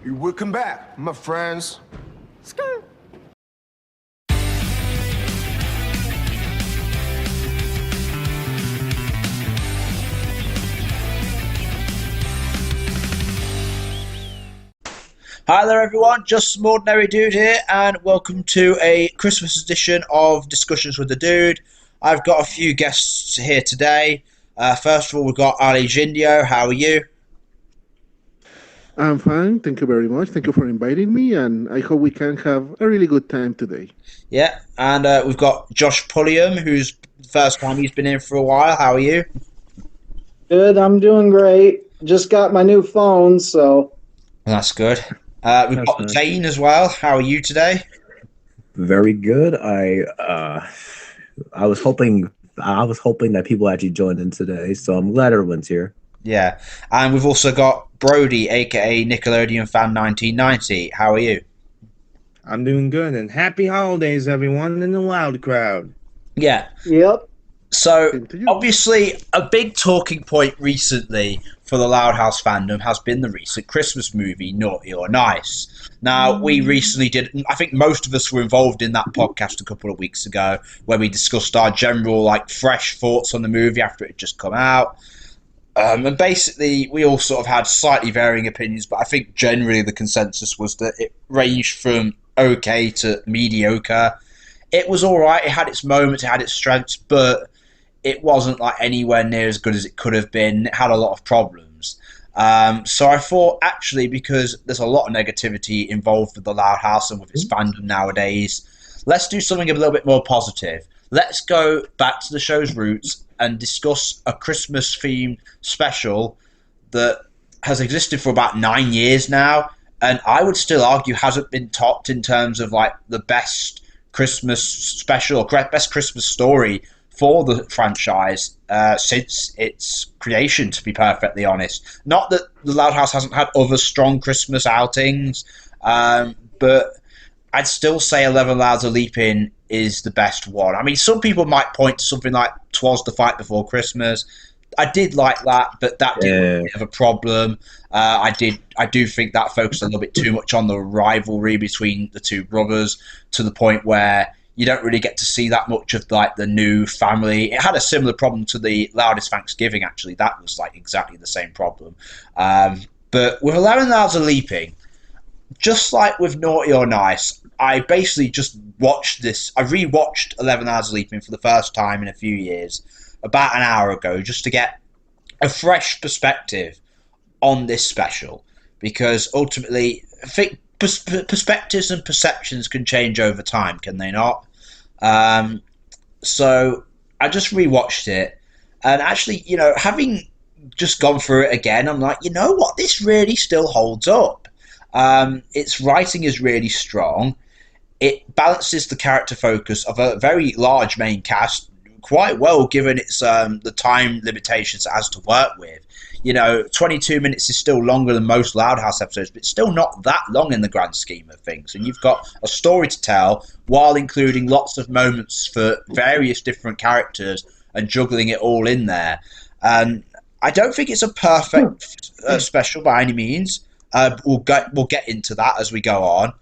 Welcome back, my friends. Skirt. Hi there everyone, just some ordinary dude here, and welcome to a Christmas edition of Discussions with the Dude. I've got a few guests here today. First of all, we've got Alejindio. How are you? I'm fine. Thank you very much. Thank you for inviting me, and I hope we can have a really good time today. Yeah, and we've got Josh Pulliam, who's the first time he's been in for a while. How are you? Good, I'm doing great. Just got my new phone, so. That's good. We've got nice. Zane as well. How are you today? Very good. I was hoping that people actually joined in today, so I'm glad everyone's here. Yeah, and we've also got Brody, aka Nickelodeon Fan 1990. How are you? I'm doing good, and happy holidays, everyone in the loud crowd. Yeah. Yep. So, Same to you. obviously, a big talking point recently for the Loud House fandom has been the recent Christmas movie, Naughty or Nice. Now, we recently did, I think most of us were involved in that podcast a couple of weeks ago, where we discussed our general, fresh thoughts on the movie after it had just come out. And basically, we all sort of had slightly varying opinions, but I think generally the consensus was that it ranged from okay to mediocre. It was alright, it had its moments, it had its strengths, but it wasn't anywhere near as good as it could have been. It had a lot of problems. So I thought, actually, because there's a lot of negativity involved with the Loud House and with its fandom nowadays, let's do something a little bit more positive. Let's go back to the show's roots and discuss a Christmas-themed special that has existed for about 9 years now, and I would still argue hasn't been topped in terms of the best Christmas special or best Christmas story for the franchise since its creation, to be perfectly honest. Not that the Loud House hasn't had other strong Christmas outings, but I'd still say 11 Louds of Leapin is the best one. I mean, some people might point to something like 'Twas the Fight Before Christmas. I did like that, but that did have a problem. I do think that focused a little bit too much on the rivalry between the two brothers, to the point where you don't really get to see that much of the new family. It had a similar problem to the Loudest Thanksgiving, actually. That was exactly the same problem. But with 11 Louds of Leaping, just like with Naughty or Nice, I basically just watched this. I rewatched 11 Hours of Leaping for the first time in a few years, about an hour ago, just to get a fresh perspective on this special. Because ultimately, I think perspectives and perceptions can change over time, can they not? So I just rewatched it, and actually, having just gone through it again, I'm like, you know what? This really still holds up. Its writing is really strong. It balances the character focus of a very large main cast quite well, given its the time limitations it has to work with. 22 minutes is still longer than most Loud House episodes, but it's still not that long in the grand scheme of things. And you've got a story to tell while including lots of moments for various different characters and juggling it all in there. And I don't think it's a perfect special by any means. We'll get into that as we go on.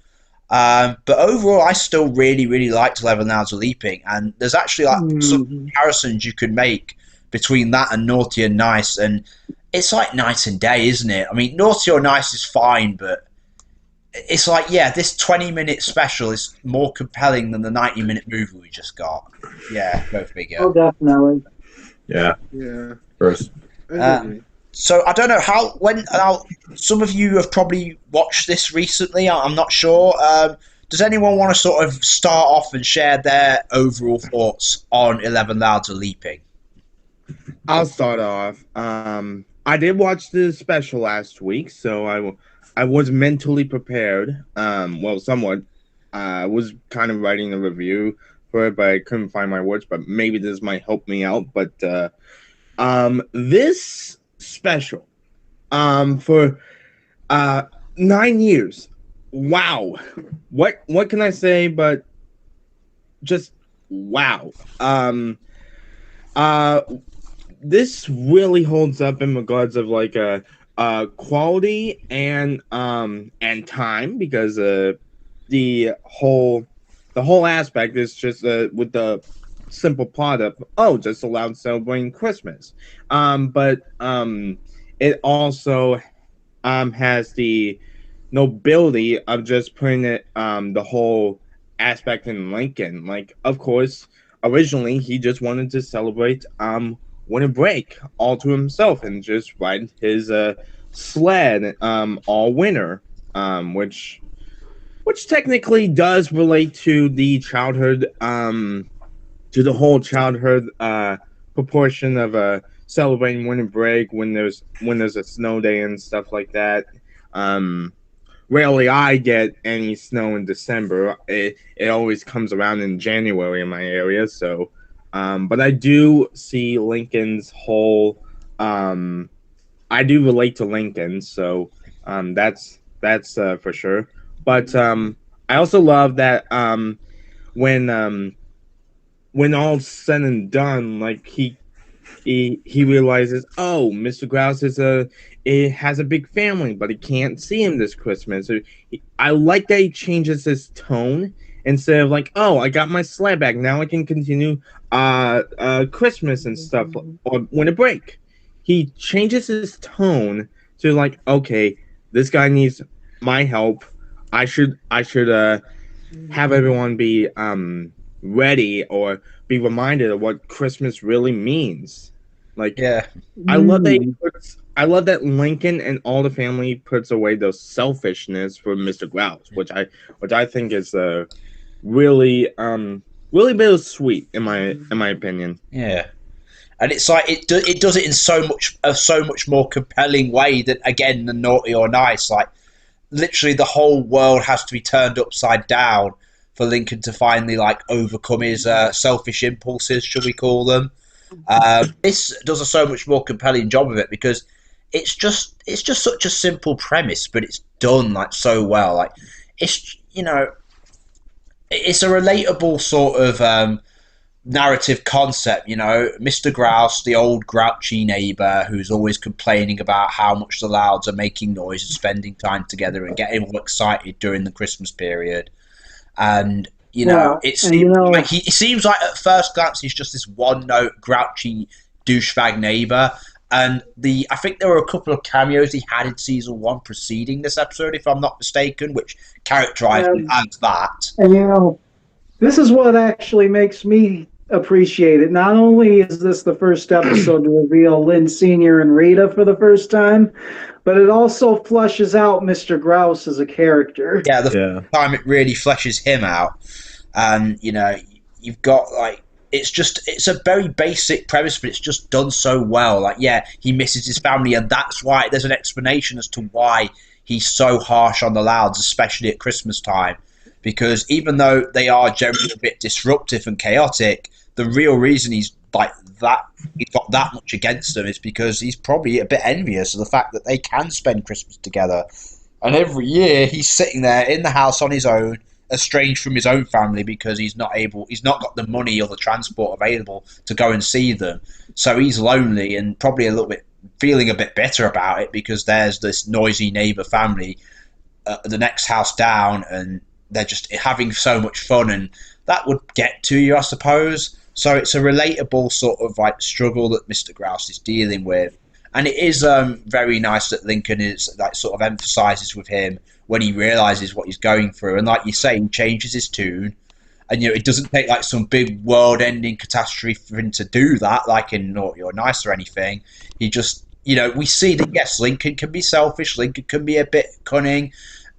But overall, I still really, really liked 11 Hours of Leaping, and there's actually some comparisons you could make between that and Naughty and Nice, and it's like night and day, isn't it? I mean, Naughty or Nice is fine, but it's this 20-minute special is more compelling than the 90-minute movie we just got. Yeah, go figure. Oh, definitely. Yeah. First. So I don't know how some of you have probably watched this recently. I'm not sure. Does anyone want to sort of start off and share their overall thoughts on 11 Louds of Leaping? I'll start off. I did watch the special last week, so I was mentally prepared. Somewhat. I was kind of writing a review for it, but I couldn't find my words. But maybe this might help me out. But this special for 9 years, wow, what can I say but just wow. This really holds up in regards of quality and time, because the whole aspect is just with the simple plot of just allowed celebrating Christmas, but it also has the nobility of just putting it the whole aspect in Lincoln. Like, of course, originally he just wanted to celebrate winter break all to himself and just ride his sled all winter, which technically does relate to the childhood to the whole childhood proportion of celebrating winter break when there's a snow day and stuff like that. Rarely I get any snow in December. It always comes around in January in my area. So, but I do see Lincoln's whole. I do relate to Lincoln, so that's for sure. But I also love that when all's said and done, like he realizes, oh, Mr. Grouse has a big family, but he can't see him this Christmas. So I like that he changes his tone instead of like, oh, I got my sled back, now I can continue Christmas and stuff or winter break. He changes his tone to like, okay, this guy needs my help. I should have everyone be ready or be reminded of what Christmas really means. Like, yeah, I love that Lincoln and all the family puts away those selfishness for Mr. Grouse, which I think is really bittersweet in my opinion. Yeah. And it's like it does it in so much more compelling way that, again, the Naughty or Nice. Like, literally the whole world has to be turned upside down for Lincoln to finally like overcome his selfish impulses, should we call them? This does a so much more compelling job of it because it's just such a simple premise, but it's done like so well. Like, it's, you know, it's a relatable sort of narrative concept. You know, Mr. Grouse, the old grouchy neighbor who's always complaining about how much the Louds are making noise and spending time together and getting all excited during the Christmas period. And you know, it seems like at first glance he's just this one-note grouchy douchebag neighbor. And I think there were a couple of cameos he had in season 1 preceding this episode, if I'm not mistaken, which characterized him as that. And you know, this is what actually makes me appreciate it. Not only is this the first episode to reveal Lynn Sr. and Rita for the first time, but it also flushes out Mr. Grouse as a character. Yeah, the first time it really fleshes him out. And, you know, you've got, like, it's a very basic premise, but it's just done so well. Like, yeah, he misses his family, and that's why there's an explanation as to why he's so harsh on the Louds, especially at Christmas time. Because even though they are generally a bit disruptive and chaotic, the real reason he's like that, he's got that much against them, is because he's probably a bit envious of the fact that they can spend Christmas together. And every year he's sitting there in the house on his own, estranged from his own family because he's not got the money or the transport available to go and see them. So he's lonely and probably a little bit feeling a bit bitter about it because there's this noisy neighbor family the next house down, and they're just having so much fun, and that would get to you, I suppose. So it's a relatable sort of like struggle that Mr. Grouse is dealing with. And it is very nice that Lincoln is like sort of emphasizes with him when he realizes what he's going through. And like you say, he changes his tune. And, you know, it doesn't take like some big world-ending catastrophe for him to do that, like in Naughty or Nice or anything. He just, you know, we see that, yes, Lincoln can be selfish. Lincoln can be a bit cunning.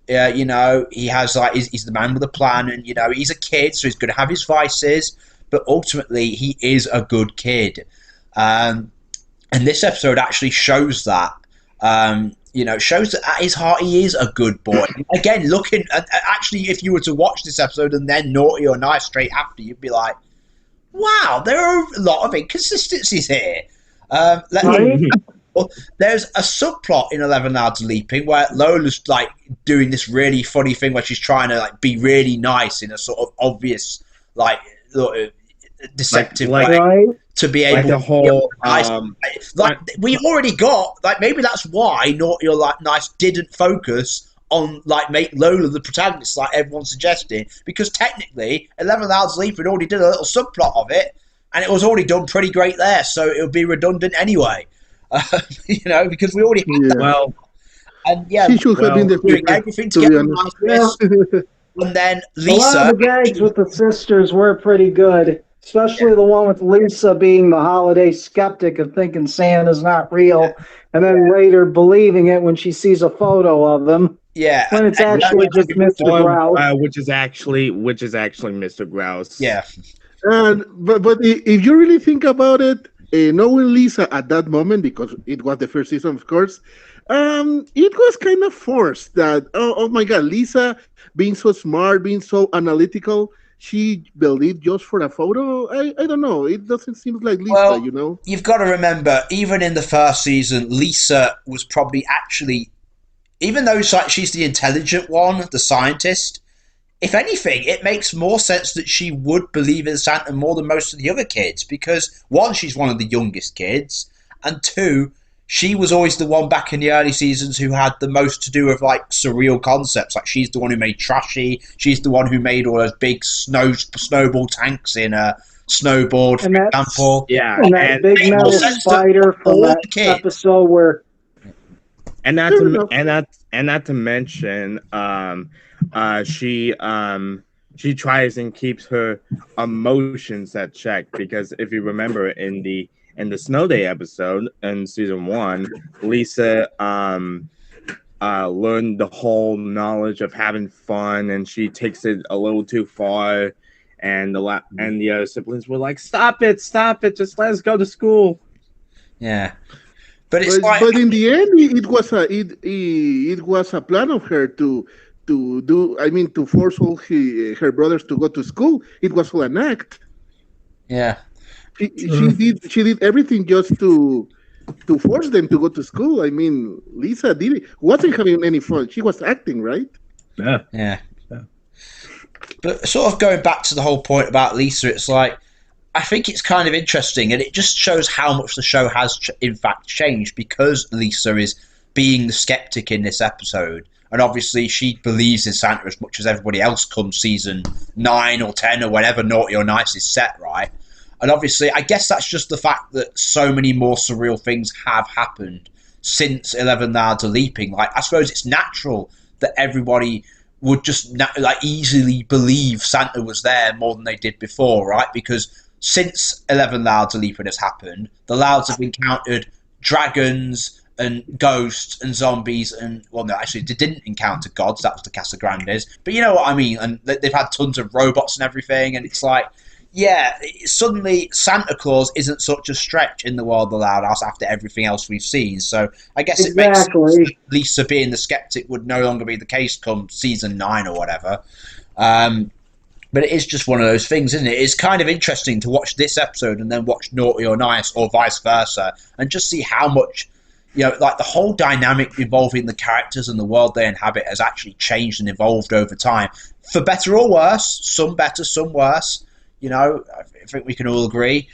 You know, he has like he's the man with a plan, and you know he's a kid, so he's going to have his vices, but ultimately he is a good kid. And this episode actually shows that. You know, shows that at his heart he is a good boy. Again, looking at, actually, if you were to watch this episode and then Naughty or Nice straight after, you'd be like, "Wow, there are a lot of inconsistencies here." Well, there's a subplot in 11 Louds Leaping where Lola's like doing this really funny thing where she's trying to like be really nice in a sort of obvious like deceptive Like- way Right? to be Like able the to whole we already got maybe that's why Naughty or Like Nice didn't focus on make Lola the protagonist like everyone's suggesting, because technically 11 Hours Leapin already did a little subplot of it and it was already done pretty great there, so it would be redundant anyway. Because we already had that. well, And yeah, She should have been the doing figure, everything to to be get honest. nice twist. And then A lot Lisa, of the gags with the sisters were pretty good, especially the one with Lisa being the holiday skeptic of thinking Santa's not real, and then later believing it when she sees a photo of him, yeah, when it's actually just Mr. Grouse. which is actually Mr. Grouse. yeah, But if you really think about it, knowing Lisa at that moment, because it was the first season, of course, it was kind of forced that, oh my God, Lisa being so smart, being so analytical, she believed just for a photo. I don't know. It doesn't seem like Lisa, well, you've got to remember, even in the first season, Lisa was probably actually, even though she's the intelligent one, the scientist, if anything, it makes more sense that she would believe in Santa more than most of the other kids, because one, she's one of the youngest kids, and two, she was always the one back in the early seasons who had the most to do with surreal concepts. Like, she's the one who made Trashy, she's the one who made all those big snowball tanks in a Snowboard, for example. Yeah, And that big metal spider from that episode where, and not to mention, she tries and keeps her emotions at check, because if you remember in the Snow Day episode in season 1, Lisa learned the whole knowledge of having fun, and she takes it a little too far, and the other siblings were like, stop it, just let us go to school. Yeah. But in the end, it was a plan of her to force all her brothers to go to school. It was all an act. Yeah. She did everything just to force them to go to school. I mean, Lisa wasn't having any fun. She was acting, right? Yeah. But sort of going back to the whole point about Lisa, it's like, I think it's kind of interesting, and it just shows how much the show has in fact changed, because Lisa is being the skeptic in this episode. And obviously she believes in Santa as much as everybody else come season 9 or 10 or whenever Naughty or Nice is set, right? And obviously, I guess that's just the fact that so many more surreal things have happened since 11 Hours of Leaping. Like, I suppose it's natural that everybody would just easily believe Santa was there more than they did before, right? Because since 11 Hours of Leaping has happened, the Louds have encountered dragons and ghosts and zombies and, well, no, actually, they didn't encounter gods. That was the Casa Grandes. But you know what I mean? And they've had tons of robots and everything, and it's like, yeah, suddenly Santa Claus isn't such a stretch in the world of the Loud House after everything else we've seen. So I guess it makes sense that Lisa being the skeptic would no longer be the case come season 9 or whatever. But it is just one of those things, isn't it? It's kind of interesting to watch this episode and then watch Naughty or Nice or vice versa and just see how much, the whole dynamic involving the characters and the world they inhabit has actually changed and evolved over time. For better or worse, some better, some worse. I think we can all agree.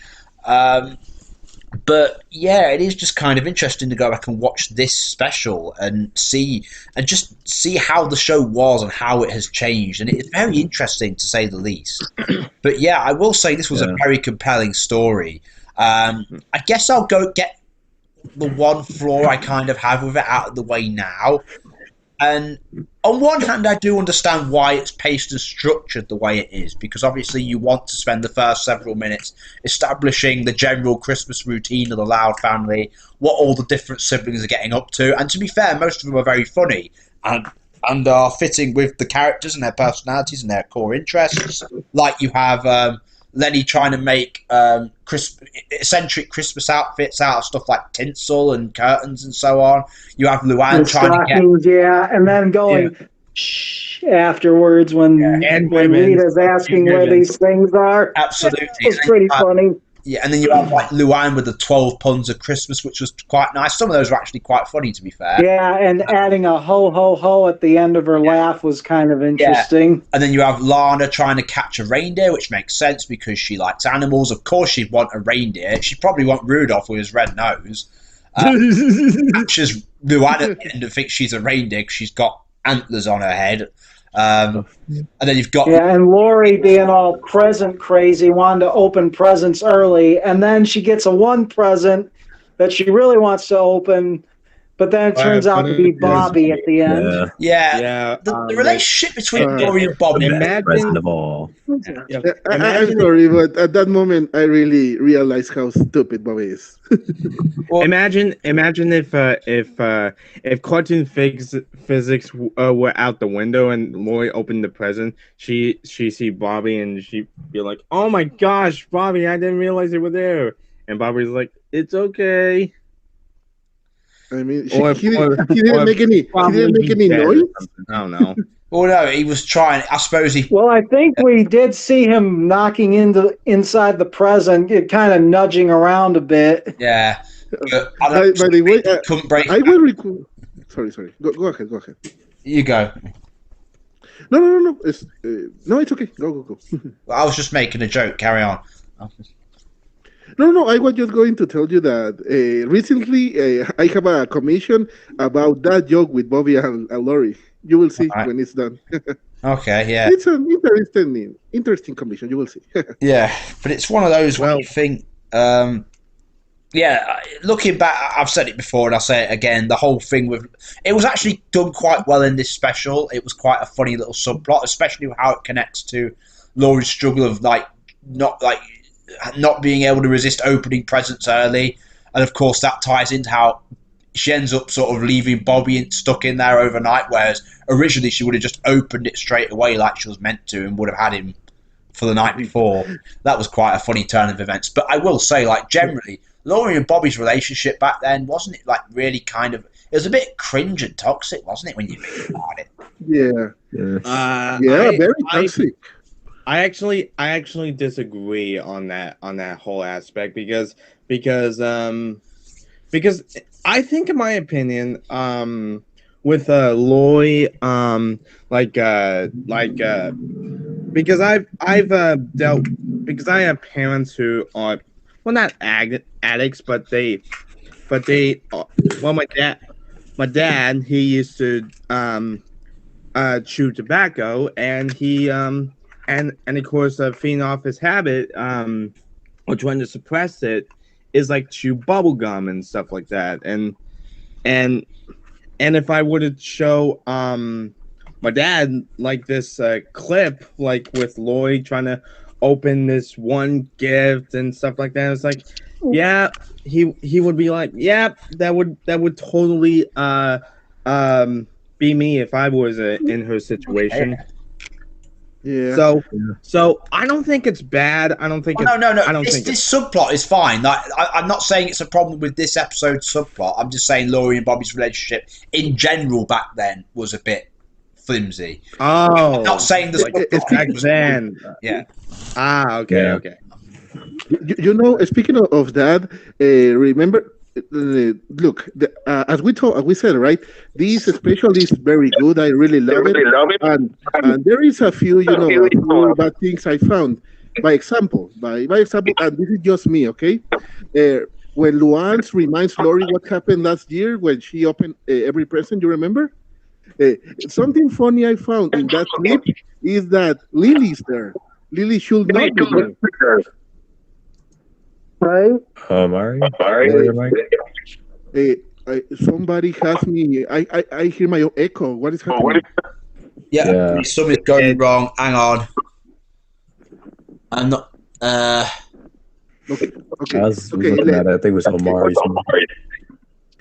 But yeah, it is just kind of interesting to go back and watch this special and just see how the show was and how it has changed. And it's very interesting, to say the least. But yeah, I will say this was a very compelling story. I guess I'll go get the one flaw I kind of have with it out of the way now. And on one hand, I do understand why it's paced and structured the way it is, because obviously you want to spend the first several minutes establishing the general Christmas routine of the Loud family, what all the different siblings are getting up to. And to be fair, most of them are very funny and are fitting with the characters and their personalities and their core interests. Like you have Lenny trying to make eccentric Christmas outfits out of stuff like tinsel and curtains and so on. You have Luann trying to get... and then going shh afterwards when Rita's asking where these things are. Absolutely. It's pretty funny. Yeah, and then you have like Luann with the 12 puns of Christmas, which was quite nice. Some of those were actually quite funny, to be fair. Yeah, and adding a ho ho ho at the end of her laugh was kind of interesting. And then you have Lana trying to catch a reindeer, which makes sense because she likes animals. Of course, she'd want a reindeer. She'd probably want Rudolph with his red nose. Catches Luann at the end and thinks she's a reindeer because she's got antlers on her head. And then you've got and Lori being all present crazy, wanted to open presents early, and then she gets a one present that she really wants to open, but then it turns out to be Bobby at the end. Yeah. The relationship between Lori and Bobby. Present of all. I'm sorry, but at that moment, I really realized how stupid Bobby is. Well, imagine if cartoon physics were out the window and Lori opened the present, she see Bobby and she'd be like, "Oh my gosh, Bobby! I didn't realize you were there." And Bobby's like, "It's okay." I mean, he didn't make any noise. I don't know. Well, no, he was trying. I suppose he. Well, I think we did see him knocking inside the present, kind of nudging around a bit. Yeah. By the way, couldn't break. I will recall. Sorry. Go ahead. You go. No. It's okay. Go. I was just making a joke. Carry on. No. I was just going to tell you that recently I have a commission about that joke with Bobby and Lori. You will see when it's done. Okay, yeah. It's an interesting commission. You will see. Yeah, but it's one of those where you think, looking back, I've said it before and I'll say it again, the whole thing it was actually done quite well in this special. It was quite a funny little subplot, especially how it connects to Laurie's struggle of not being able to resist opening presents early. And of course that ties into how she ends up sort of leaving Bobby stuck in there overnight, whereas originally she would have just opened it straight away like she was meant to and would have had him for the night before. That was quite a funny turn of events. But I will say, like, generally, Laurie and Bobby's relationship back then, wasn't it, like, really kind of... It was a bit cringe and toxic, wasn't it, when you think about it? Yeah. Very toxic. I actually disagree on that whole aspect because I think, in my opinion, with Lori, because I have parents who are not addicts, but my dad he used to chew tobacco, and he and of course feeding off his habit or trying to suppress it is like chew bubble gum and stuff like that, and if I were to show my dad like this clip, like with Lloyd trying to open this one gift and stuff like that, it's like, yeah, he would be like, yeah, that would totally be me if I was in her situation. Yeah. So I don't think it's bad. I don't think. No. This subplot is fine. Like, I'm not saying it's a problem with this episode's subplot. I'm just saying Laurie and Bobby's relationship in general back then was a bit flimsy. Oh, I'm not saying this back then. Yeah. Okay. You know, speaking of that, remember. Look, as we said, right? This special is very good. I really love it. And there is a few, bad things I found. By example, and this is just me, okay? When Luann reminds Lori what happened last year when she opened every present, you remember? Something funny I found in that clip is that Lily's there. Lily should not be there. Right? Mari? Somebody has me. I hear my own echo. What is happening? Yeah. Something's going wrong. Hang on. I'm not. Okay. I was looking at it. I think it was Omari's.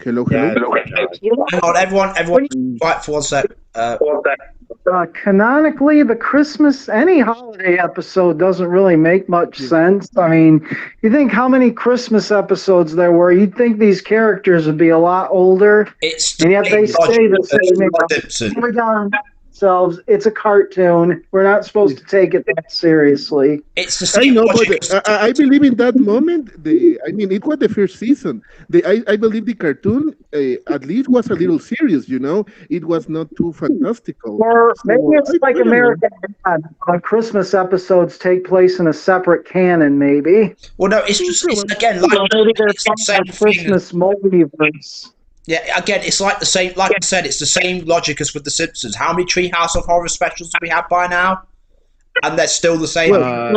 Hello. Hang on, everyone. Quiet for 1 sec. Canonically, the Christmas, any holiday episode doesn't really make much sense. I mean, you think how many Christmas episodes there were, you'd think these characters would be a lot older. It's and yet they stay the same. themselves. It's a cartoon. We're not supposed to take it that seriously. It's the I same know, logic. but I believe in that moment. It was the first season. I believe the cartoon at least was a little serious. It was not too fantastical. Or maybe So, it's like I don't know. American Dad. Christmas episodes take place in a separate canon, maybe. Well, no, it's again Or maybe they're it's the same part of thing. Christmas multiverse. Yeah, again, it's like the same. Like I said, it's the same logic as with the Simpsons. How many Treehouse of Horror specials do we have by now? And they're still the same. But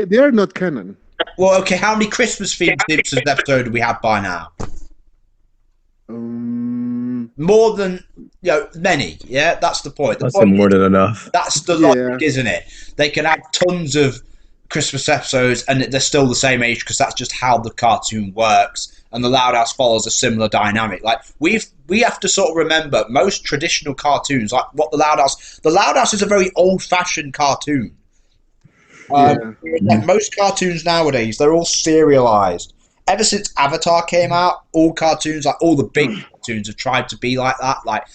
they are not canon. Well, okay, how many Christmas themed Simpsons episodes do we have by now? More than many. Yeah, that's the point. The That's point more than enough. That's the logic, isn't it? They can have tons of Christmas episodes, and they're still the same age because that's just how the cartoon works. And the Loud House follows a similar dynamic. Like we have to sort of remember most traditional cartoons, like what the Loud House is a very old-fashioned cartoon. Like most cartoons nowadays, they're all serialized. Ever since Avatar came out, all cartoons, like all the big cartoons, have tried to be like that. Like,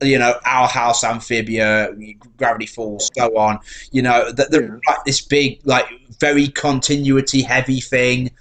Our House, Amphibia, Gravity Falls, so on. They're like this big, like very continuity-heavy thing.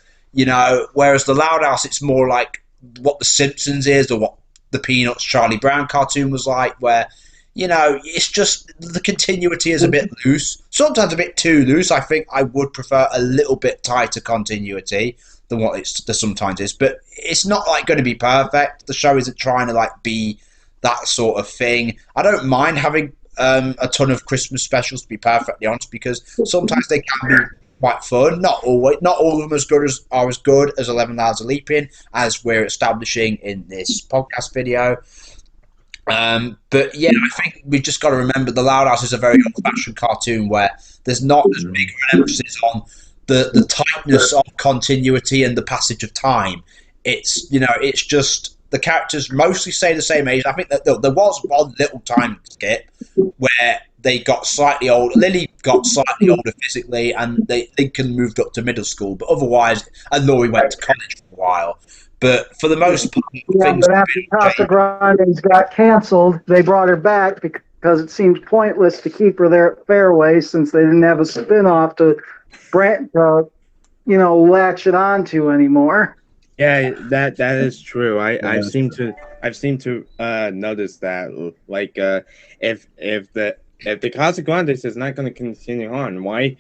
Whereas the Loud House, it's more like what the Simpsons is, or what the Peanuts Charlie Brown cartoon was like, where it's just the continuity is a bit loose, sometimes a bit too loose. I think I would prefer a little bit tighter continuity than what there sometimes is, but it's not like going to be perfect. The show isn't trying to like be that sort of thing. I don't mind having a ton of Christmas specials, to be perfectly honest, because sometimes they can be quite fun. Not always. Not all of them are as good as 11 Hours of Leapin, as we're establishing in this podcast video. But yeah, I think we've just got to remember the Loud House is a very old-fashioned cartoon where there's not as big an emphasis on the tightness of continuity and the passage of time. It's it's just the characters mostly stay the same age. I think that there was one little time skip where they got slightly older. Lily got slightly older physically, and Lincoln moved up to middle school. But otherwise, and Laurie went to college for a while. But for the most part, but after Casa Grande's got canceled, they brought her back because it seemed pointless to keep her there at Fairway since they didn't have a spin-off to latch it onto anymore. Yeah, that is true. I've seemed to notice that. Like, if the Casa Grandes is not going to continue on, why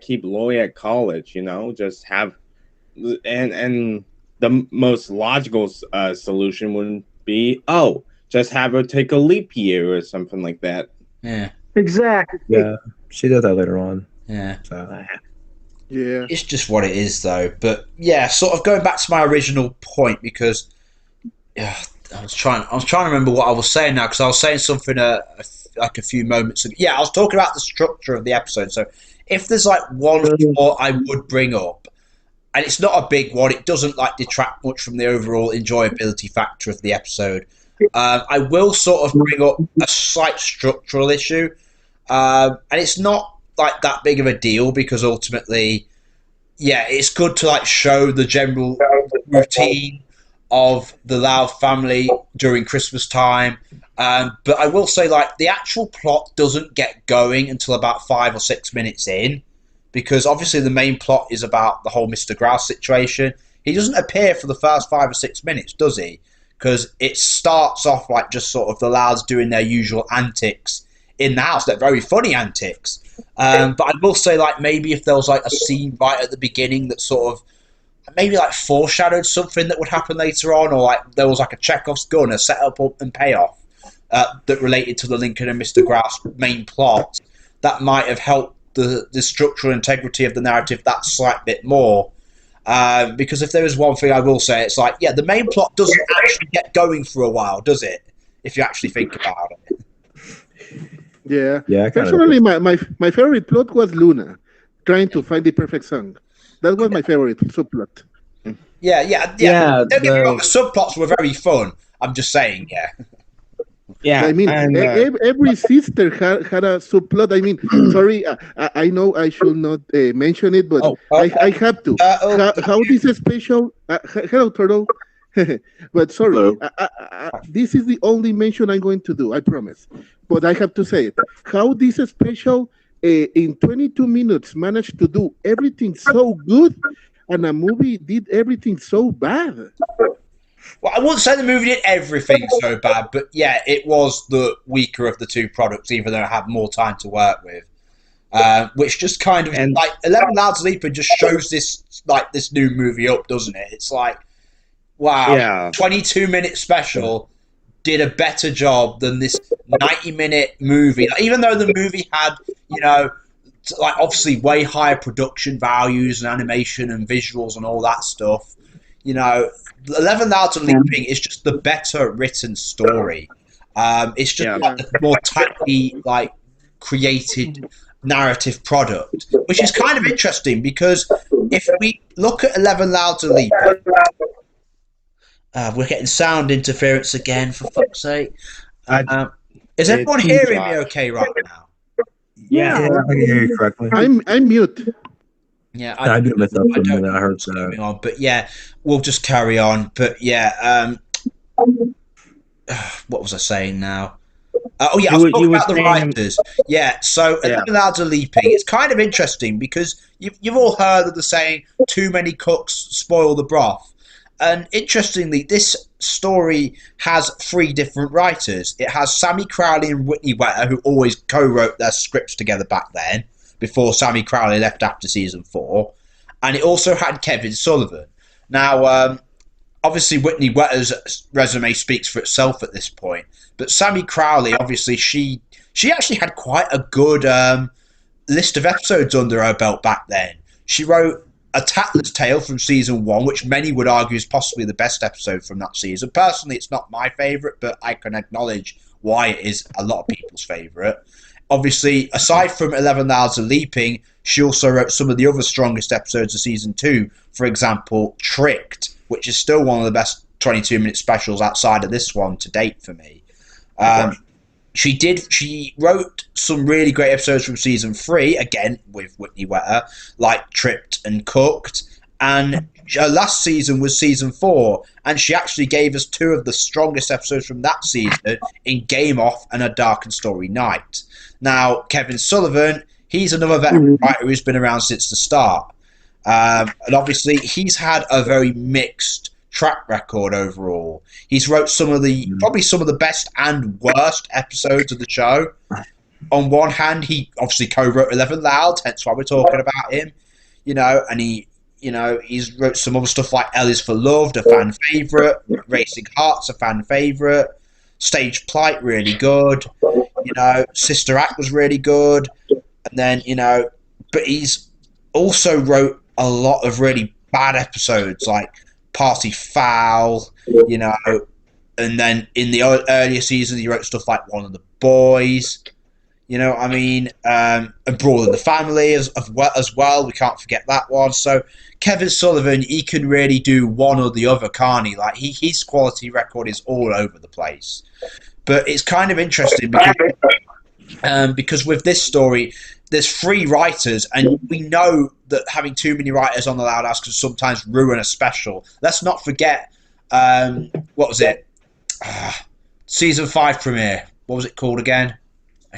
keep Lori at college? Just have and the most logical solution would be just have her take a leap year or something like that. Yeah, exactly. Yeah, she does that later on. Yeah. So. Yeah, it's just what it is, though. But yeah, sort of going back to my original point, because I was trying to remember what I was saying now, because I was saying something like a few moments ago. Yeah, I was talking about the structure of the episode. So if there's like one thought I would bring up, and it's not a big one, it doesn't like detract much from the overall enjoyability factor of the episode. I will sort of bring up a slight structural issue, and it's not like that big of a deal because ultimately, yeah, it's good to like show the general routine of the Lau family during Christmas time. But I will say, like, the actual plot doesn't get going until about 5 or 6 minutes in, because obviously the main plot is about the whole Mr. Grouse situation. He doesn't appear for the first 5 or 6 minutes, does he? Because it starts off like just sort of the Louds doing their usual antics in the house. They're very funny antics. But I will say, like, maybe if there was like a scene right at the beginning that sort of maybe like foreshadowed something that would happen later on, or like there was like a Chekhov's gun, a setup and payoff that related to the Lincoln and Mr. Grouse main plot, that might have helped the structural integrity of the narrative that slight bit more. Because if there is one thing I will say, it's like, yeah, the main plot doesn't actually get going for a while, does it? If you actually think about it. Yeah. Personally, my favorite plot was Luna trying to find the perfect song. That was my favorite subplot. Yeah. Don't get me wrong, the subplots were very fun. I'm just saying, yeah. Yeah, I mean, every sister had a subplot. I mean, sorry, I know I should not mention it, but I have to. How this special? Hello, Turtle. But sorry, Hello. this is the only mention I'm going to do. I promise. But I have to say it. How this special in 22 minutes managed to do everything so good, and a movie did everything so bad. Well, I wouldn't say the movie did everything so bad, but yeah, it was the weaker of the two products, even though it had more time to work with. Which just kind of like 11 Louds Leapin just shows this new movie up, doesn't it? It's like, wow, 22-minute special did a better job than this 90-minute movie. Like, even though the movie had, like obviously way higher production values and animation and visuals and all that stuff, 11 Louds Leaping is just the better written story. It's just like the more tightly created narrative product, which is kind of interesting because if we look at 11 Louds Leaping, we're getting sound interference again, for fuck's sake. Is everyone hearing me okay right now? Yeah, I can hear you correctly. I'm mute. Yeah, I do mess up I don't when I heard what's going on, but yeah, we'll just carry on. But yeah, what was I saying now? I was talking about the writers. Yeah, so 11 Louds Leaping. It's kind of interesting because you've all heard of the saying, too many cooks spoil the broth. And interestingly, this story has 3 different writers. It has Sammy Crowley and Whitney Wetter, who always co-wrote their scripts together back then, before Sammy Crowley left after season 4. And it also had Kevin Sullivan. Now, obviously, Whitney Wetter's resume speaks for itself at this point. But Sammy Crowley, obviously, she actually had quite a good list of episodes under her belt back then. She wrote A Tattler's Tale from season 1, which many would argue is possibly the best episode from that season. Personally, it's not my favourite, but I can acknowledge why it is a lot of people's favourite. Obviously, aside from 11 Louds Leaping, she also wrote some of the other strongest episodes of season 2. For example, Tricked, which is still one of the best 22-minute specials outside of this one to date for me. She wrote some really great episodes from season 3, again with Whitney Wetter, like Tripped and Cooked. And her last season was season 4, and she actually gave us 2 of the strongest episodes from that season in Game Off and A Dark and Story Night. Now, Kevin Sullivan, he's another veteran writer who's been around since the start. And obviously, he's had a very mixed track record overall. He's wrote probably some of the best and worst episodes of the show. On one hand, he obviously co-wrote 11 Louds, hence why we're talking about him. And he's wrote some other stuff like L is for Loved, a fan favourite, Racing Hearts, a fan favourite, Stage Plight, really good. Sister Act was really good. And then, but he's also wrote a lot of really bad episodes like Party Foul, and then in the earlier seasons he wrote stuff like One of the Boys, and Brawl in the Family as well. We can't forget that one. So Kevin Sullivan, he can really do one or the other, can't he? Like his quality record is all over the place. But it's kind of interesting because with this story, there's 3 writers, and we know that having too many writers on the Loud House can sometimes ruin a special. Let's not forget, what was it? Season 5 premiere. What was it called again?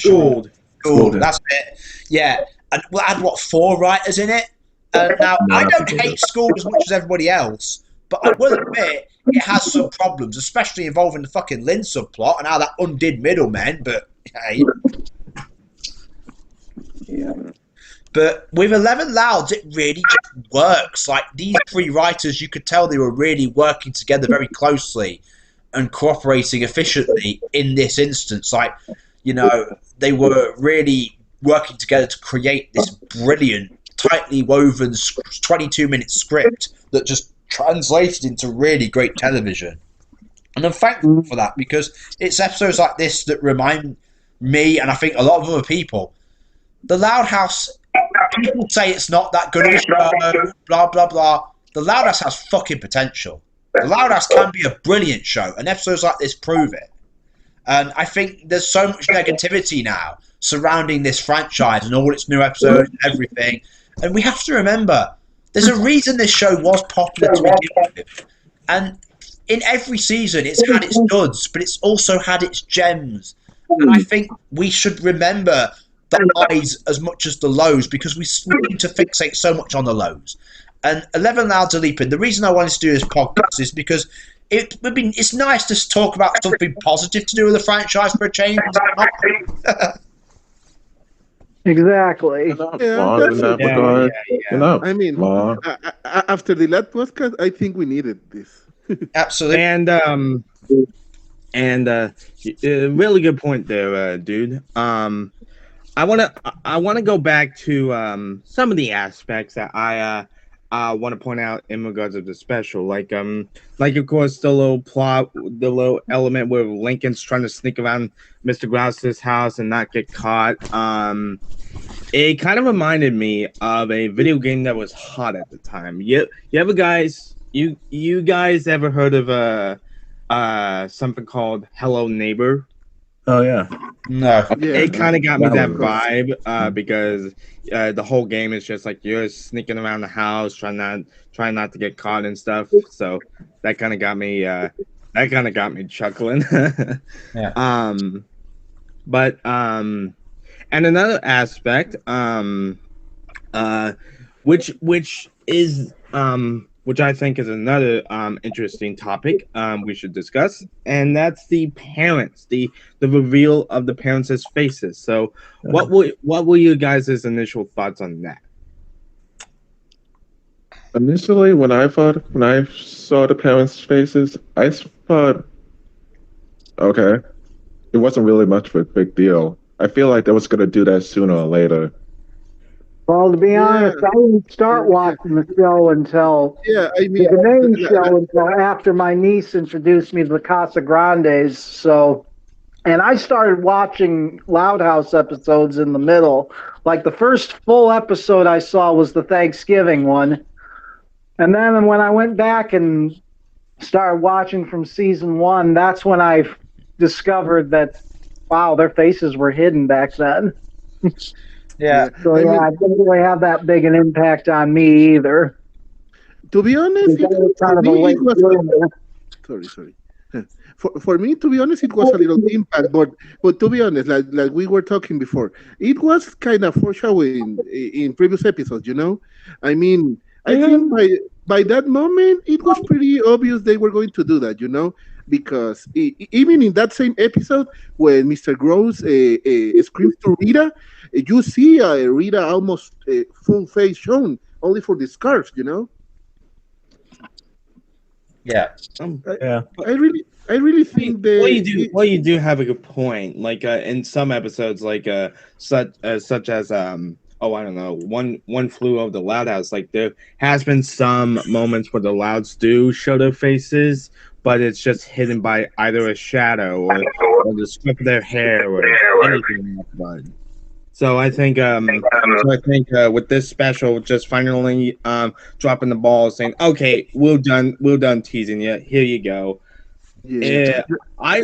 Gould. That's it. Yeah. And we'll add, 4 writers in it? Now, I don't hate School as much as everybody else, but I will admit it has some problems, especially involving the fucking Lynn subplot and how that undid middlemen, but hey. Yeah. But with 11 Louds, it really just works. Like, these 3 writers, you could tell they were really working together very closely and cooperating efficiently in this instance. Like, they were really working together to create this brilliant, tightly woven 22-minute script that just translated into really great television. And I'm thankful for that, because it's episodes like this that remind me, and I think a lot of other people, the Loud House, people say it's not that good of a show, blah, blah, blah. The Loud House has fucking potential. The Loud House can be a brilliant show, and episodes like this prove it. And I think there's so much negativity now surrounding this franchise and all its new episodes and everything. And we have to remember, there's a reason this show was popular to begin with. And in every season, it's had its duds, but it's also had its gems. And I think we should remember the highs as much as the lows because we seem to fixate so much on the lows. And 11 Louds of Leapin, the reason I wanted to do this podcast is because it's nice to talk about something positive to do with the franchise for a change. Exactly. I mean, after the last podcast, I think we needed this. Absolutely. And really good point there, dude. I wanna go back to some of the aspects that I want to point out in regards of the special, like of course the little plot, the little element where Lincoln's trying to sneak around Mr. Grouse's house and not get caught. It kind of reminded me of a video game that was hot at the time. You guys ever heard of something called Hello Neighbor? Oh yeah. No. It kind of got me that vibe because the whole game is just like you're sneaking around the house, trying not to get caught and stuff. So that kind of got me chuckling. Yeah. And another aspect, which I think is another interesting topic we should discuss, and that's the parents, the reveal of the parents' faces. So, what were you guys' initial thoughts on that? Initially, when I saw the parents' faces, I thought, okay, it wasn't really much of a big deal. I feel like they was gonna do that sooner or later. Well, to be honest, I didn't start watching the show until the main show until after my niece introduced me to the Casa Grandes. So, and I started watching Loud House episodes in the middle. Like the first full episode I saw was the Thanksgiving one, and then when I went back and started watching from season 1, that's when I discovered that wow, their faces were hidden back then. Yeah. So it didn't really have that big an impact on me either. To be honest, For me, to be honest, it was a little impact, but to be honest, like we were talking before, it was kind of foreshadowing in previous episodes. I mean, I think by that moment, it was pretty obvious they were going to do that. Because even in that same episode when Mr. Gross screams to Rita, you see Rita almost full face shown only for the scarf. Yeah. I really think that. Well, you do have a good point. Like in some episodes, like such as I don't know, one flew over the Loud House. Like there has been some moments where the Louds do show their faces, but it's just hidden by either a shadow or the strip of their hair or anything like that. So I think with this special, just finally dropping the ball, saying, "Okay, we're done teasing you. Here you go." Yeah, I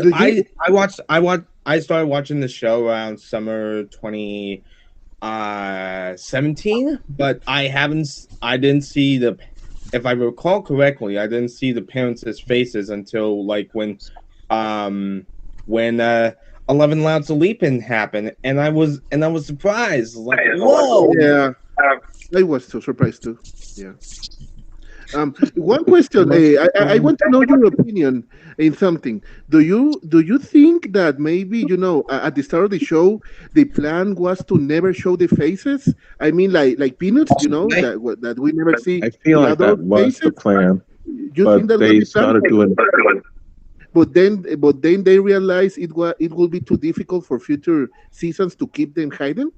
started watching the show around summer 2017, but I didn't see the. If I recall correctly, I didn't see the parents' faces until like when 11 Louds of Leapin happened, and I was surprised. Like, whoa! Yeah, I was so surprised too. Yeah. One question. I want to know your opinion in something. Do you think that maybe at the start of the show the plan was to never show the faces? I mean, like Peanuts, that we never see. I feel like that was faces? the plan. You but think that they was the plan? started doing. But then they realized it will be too difficult for future seasons to keep them hidden.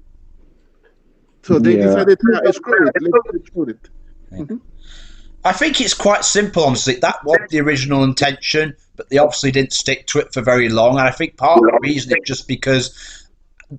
So they decided to screw it. Let's show it. Mm-hmm. I think it's quite simple, honestly. That was the original intention, but they obviously didn't stick to it for very long. And I think part of the reason is just because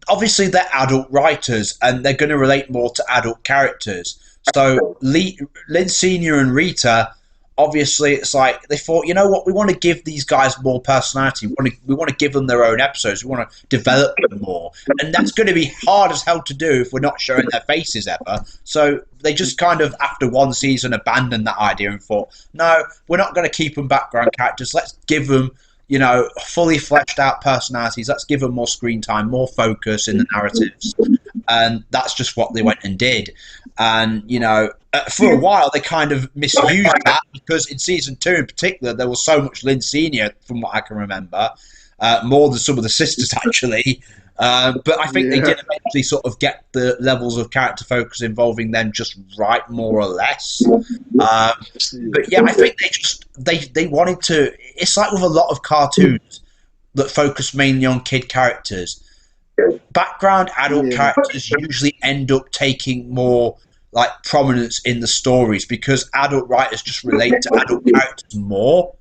obviously they're adult writers and they're going to relate more to adult characters. So Lynn Sr. and Rita obviously it's like they thought, you know what, we want to give these guys more personality. We want to give them their own episodes. We want to develop them more, and that's going to be hard as hell to do if we're not showing their faces ever. So they just kind of, after one season, abandoned that idea and thought, no, we're not going to keep them background characters. Let's give them, you know, fully fleshed out personalities. Let's give them more screen time, more focus in the narratives. And that's just what they went and did. And, you know, for a while they kind of misused that, because in season 2 in particular, there was so much Lynn Sr., from what I can remember, more than some of the sisters actually. But I think they did eventually sort of get the levels of character focus involving them just right, more or less. But yeah, I think they wanted to. It's like with a lot of cartoons that focus mainly on kid characters. Background adult characters usually end up taking more like prominence in the stories, because adult writers just relate to adult characters more.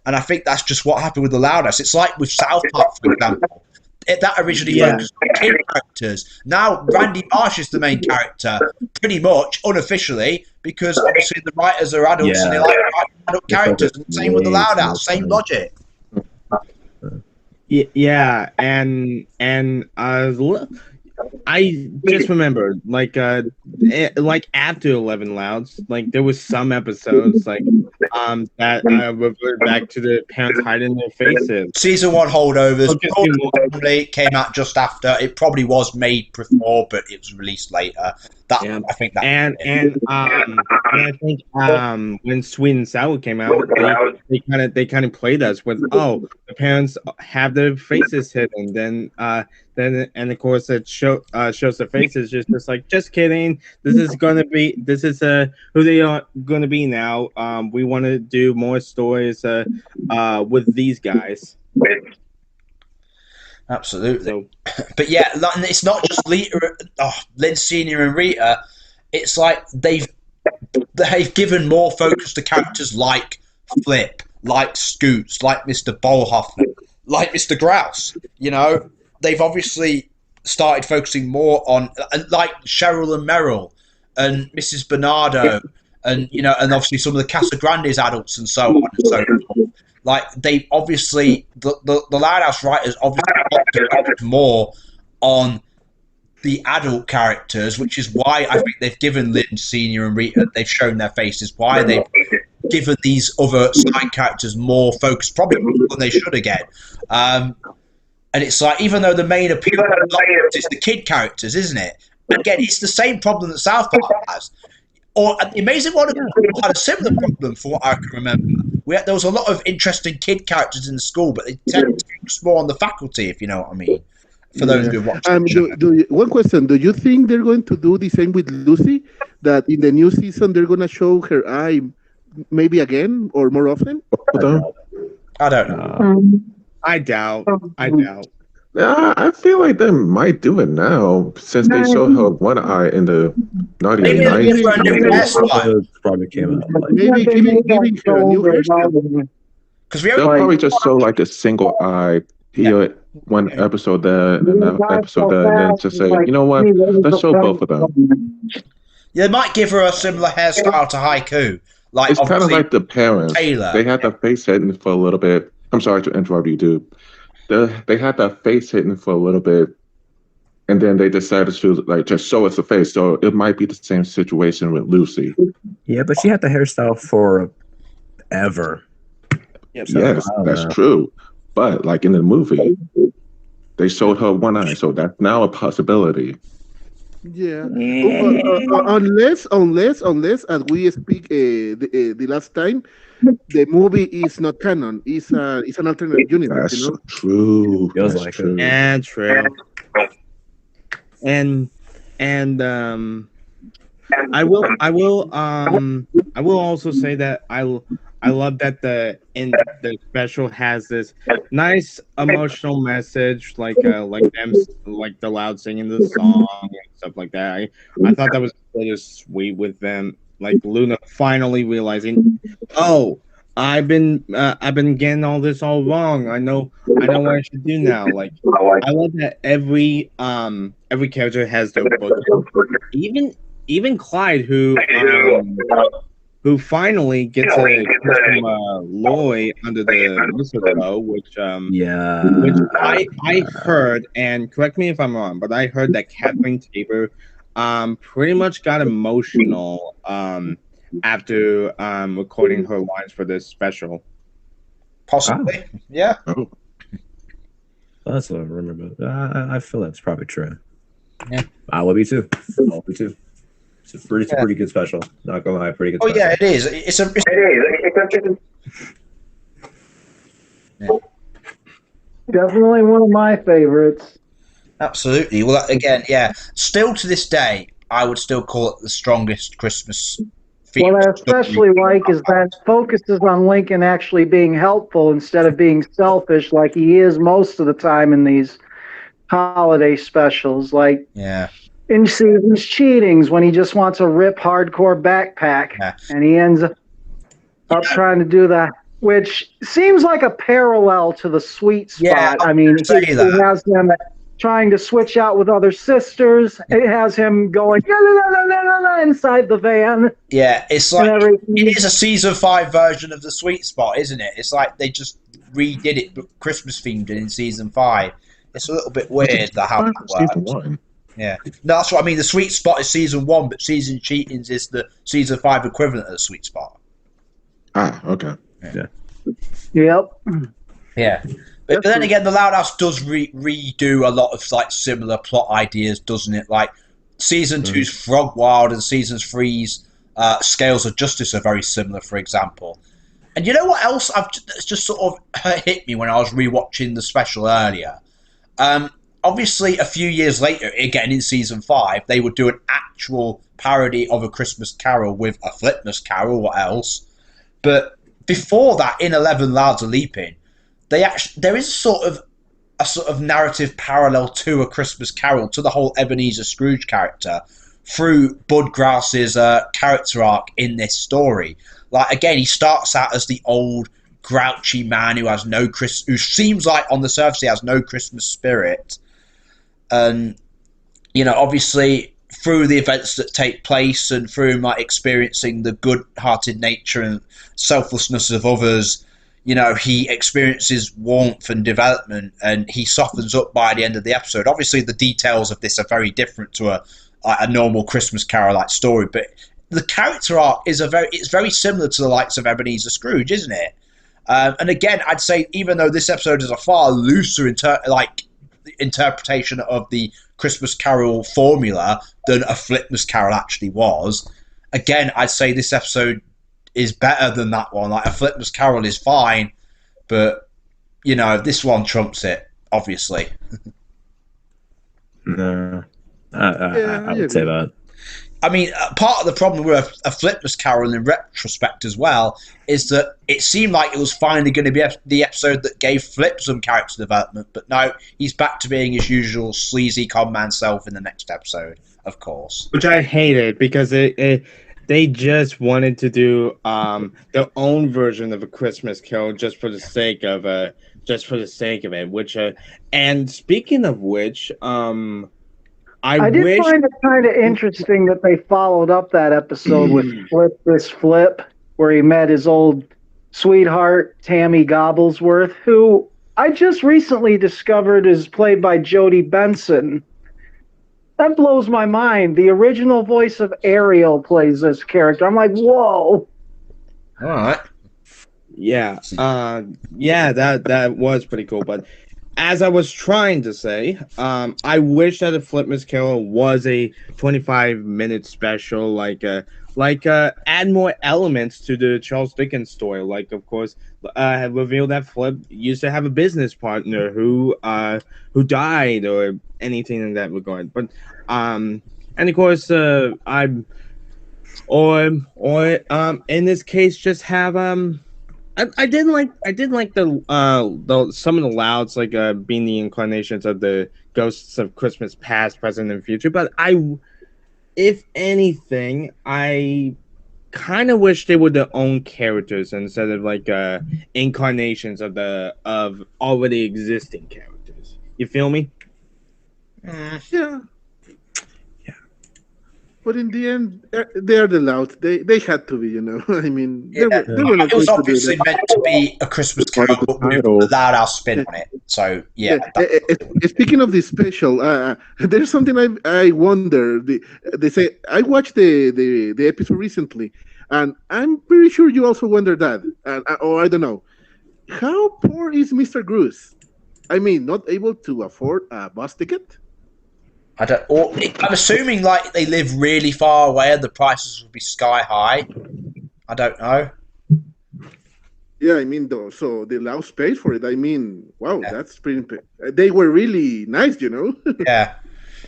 And I think that's just what happened with the Loud House. It's like with South Park, for example. That originally focused on kid characters. Now Randy Marsh is the main character, pretty much unofficially, because obviously the writers are adults and they like adult characters. And same with the Loud House, same logic. Yeah, and I just remembered, like after 11 Louds, like there was some episodes like that reverted back to the parents hiding their faces. Season 1 holdovers probably came out just after. It probably was made before, but it was released later. I think that. And I think when Sweet and Sour came out, they kind of played us with, oh, the parents have their faces hidden, then and of course it shows their faces, just like, just kidding. This is who they are gonna be now. We want to do more stories with these guys. Absolutely. So, but yeah, it's not just Lynn Sr. and Rita. It's like they've given more focus to characters like Flip, like Scoots, like Mr. Bolhoffen, like Mr. Grouse. You know, they've obviously started focusing more on, like Cheryl and Merrill and Mrs. Bernardo, and you know, and obviously some of the Casagrandes adults and so on and so forth. Like they obviously, the Loud House writers obviously want to focus more on the adult characters, which is why I think they've given Lynn Sr. and Rita, they've shown their faces, why they've given these other side characters more focus, probably more than they should again. And it's like, even though the main appeal is the kid characters, isn't it? Again, it's the same problem that South Park has. Or The Amazing One had a similar problem, for what I can remember. There was a lot of interesting kid characters in the school, but they tend to focus more on the faculty, if you know what I mean. For those who watch. One question: do you think they're going to do the same with Lucy? That in the new season they're going to show her eye maybe again or more often? I don't know. I doubt. Yeah, I feel like they might do it now, since they showed her one eye in the Naughty and Nice. Probably came out. Maybe giving her a new hairstyle. Because They'll probably just show like a single eye here, one episode there, and another episode there, and then just say, you know what, let's show both of them. Yeah, they might give her a similar hairstyle to Haiku. Like, it's kind of like the parents. Taylor. They had that face hidden for a little bit. I'm sorry to interrupt you, dude. They had that face hidden for a little bit, and then they decided to like just show us the face. So it might be the same situation with Lucy. Yeah, but she had the hairstyle for ever. Yes, that's true. But like in the movie, they showed her one eye, so that's now a possibility. Yeah, unless as we speak the last time, the movie is not canon. It's an alternate universe. That's you know? True. Feels That's like true. And true. And I will also say that I love that the special has this nice emotional message, like them, like the Loud singing the song and stuff like that. I thought that was really sweet with them, like Luna finally realizing, oh, I've been getting all this all wrong. I know what I should do now. Like, I love that every character has their book. Even Clyde, who who finally gets a kiss from Loy under the mistletoe, which I heard, and correct me if I'm wrong, but I heard that Kathleen Tabor pretty much got emotional after recording her lines for this special. Possibly, yeah. Oh. That's what I remember. I feel that's probably true. Yeah. I will be too. I'll be too. It's a pretty good special. Not gonna lie, pretty good. Oh special. yeah, it is. It's a. Definitely one of my favorites. Absolutely. Well, again, yeah. Still to this day, I would still call it the strongest Christmas theme. What I especially like is that it focuses on Lincoln actually being helpful instead of being selfish like he is most of the time in these holiday specials. Like in Season's Cheatings, when he just wants a rip hardcore backpack and he ends up trying to do that, which seems like a parallel to the Sweet Spot. Yeah, I mean, he has them trying to switch out with other sisters. It has him going inside the van. Yeah, it's like it is a season 5 version of the Sweet Spot, isn't it? It's like they just redid it, but Christmas themed in season 5. It's a little bit weird how that works. Season 1. Yeah, no, that's what I mean. The Sweet Spot is season 1, but Season Cheatings is the season 5 equivalent of the Sweet Spot. Ah, okay. Yeah. Yep. Yeah. But then again, the Loud House does redo a lot of like similar plot ideas, doesn't it? Like season 2's Frog Wild and season 3's Scales of Justice are very similar, for example. And you know what else it's just sort of hit me when I was rewatching the special earlier? Obviously, a few years later, again in season 5, they would do an actual parody of A Christmas Carol with A Flipmas Carol. What else? But before that, in 11 Louds Are Leaping, there is a sort of narrative parallel to A Christmas Carol, to the whole Ebenezer Scrooge character, through Bud Grouse's character arc in this story. Like again, he starts out as the old grouchy man who has who seems like on the surface he has no Christmas spirit, and you know, obviously through the events that take place and through him like experiencing the good-hearted nature and selflessness of others, you know, he experiences warmth and development, and he softens up by the end of the episode. Obviously, the details of this are very different to a normal Christmas Carol-like story, but the character arc is it's very similar to the likes of Ebenezer Scrooge, isn't it? And again, I'd say even though this episode is a far looser interpretation of the Christmas Carol formula than A Flipmas Carol actually was, again, I'd say this episode is better than that one. Like A Flipmas Carol is fine, but you know, this one trumps it, obviously. No, I would say that. I mean, part of the problem with A Flipmas Carol in retrospect as well is that it seemed like it was finally going to be the episode that gave Flip some character development, but no, he's back to being his usual sleazy con man self in the next episode, of course. Which I hated because they just wanted to do their own version of A Christmas Carol just for the sake of it. Which and speaking of which, I did find it kind of interesting that they followed up that episode with Flip, where he met his old sweetheart, Tammy Gobblesworth, who I just recently discovered is played by Jodie Benson. That blows my mind. The original voice of Ariel plays this character. I'm like, whoa. All right. Yeah. That was pretty cool. But as I was trying to say, I wish that A Flipmas Carol was a 25-minute special, like add more elements to the Charles Dickens story. Like, of course, reveal that Flip used to have a business partner who died or anything in that regard. But and of course, in this case, just have I did like the some of the Louds, like being the incarnations of the ghosts of Christmas past, present, and future. But if anything, I kind of wish they were their own characters instead of like incarnations of already existing characters. You feel me? Yeah. But in the end, they are the Loud. They had to be, you know. I mean, Yeah. they were not It was going to do obviously that. meant to be a Christmas Part of Carol, the but with a title. Loud House spin on it. So yeah, Speaking of the special, there's something I wonder. They say I watched the episode recently, and I'm pretty sure you also wonder that, or I don't know. How poor is Mr. Bruce? I mean, not able to afford a bus ticket? I don't. Or, I'm assuming like they live really far away and the prices will be sky high. I don't know. Yeah, I mean, though, so the Laos paid for it. I mean, wow, Yeah. that's pretty. They were really nice, you know. Yeah,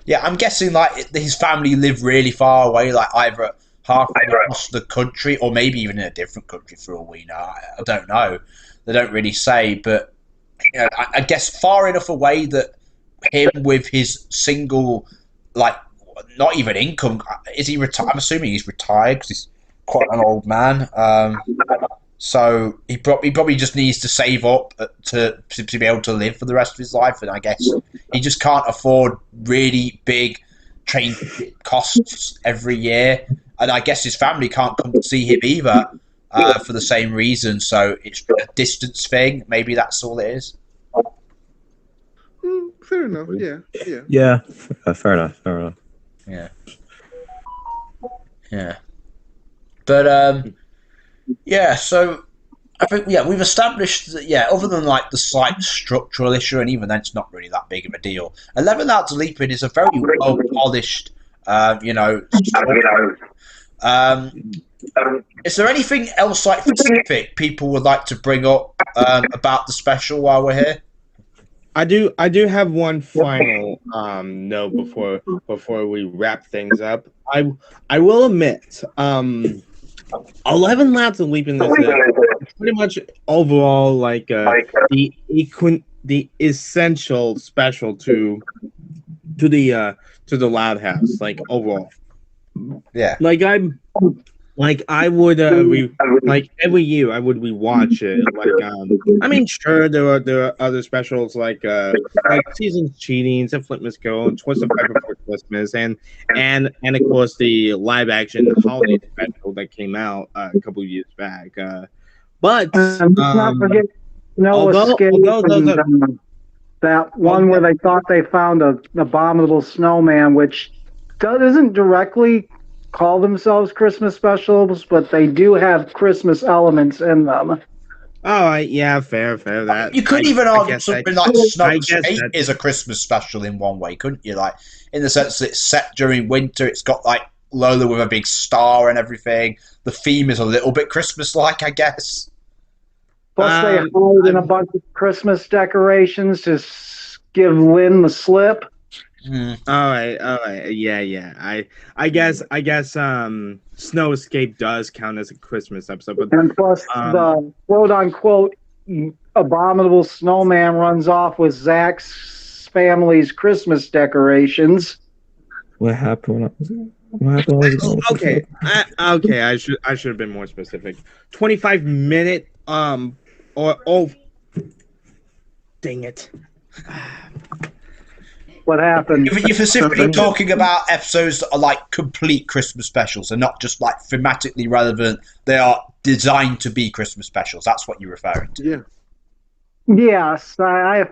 yeah. I'm guessing like his family live really far away, like either halfway across the country or maybe even in a different country for all we know. I don't know. They don't really say, but you know, I guess far enough away that him with his single, like, not even income. Is he retired? I'm assuming he's retired because he's quite an old man. So he probably just needs to save up to be able to live for the rest of his life, and I guess he just can't afford really big train costs every year, and I guess his family can't come to see him either for the same reason. So it's a distance thing. Maybe that's all it is. Fair enough. Yeah, yeah. Yeah, fair enough. Yeah, yeah. But yeah. So I think we've established that other than like the slight structural issue, and even then it's not really that big of a deal. 11 Hours to Leapin is a very well polished, story. Is there anything else like specific people would like to bring up about the special while we're here? I do have one final note before we wrap things up. I will admit, 11 Laps and Leaping is pretty much overall like the essential special to the Loud House, like overall. Yeah. I would like every year I would rewatch it. I mean, sure there are other specials like Seasons Cheatings and Flip Miss Go and Twist of Fate Before Christmas and of course the live action holiday special that came out a couple of years back. But let's not forget although those are, that one where they thought they found an abominable snowman, which isn't directly call themselves Christmas specials, but they do have Christmas elements in them. Oh, yeah, fair. That you could even argue something like Snow Skate is a Christmas special in one way, couldn't you? Like in the sense that it's set during winter, it's got like Lola with a big star and everything. The theme is a little bit Christmas-like, I guess. Plus, they hide in a bunch of Christmas decorations to give Lynn the slip. All right. Yeah. I guess Snow Escape does count as a Christmas episode, but and plus the quote unquote abominable snowman runs off with Zach's family's Christmas decorations. What happened? Okay. I should have been more specific. 25-minute dang it. What happened? You're specifically talking about episodes that are like complete Christmas specials and not just like thematically relevant. They are designed to be Christmas specials. That's what you're referring to. Yeah. Yes, I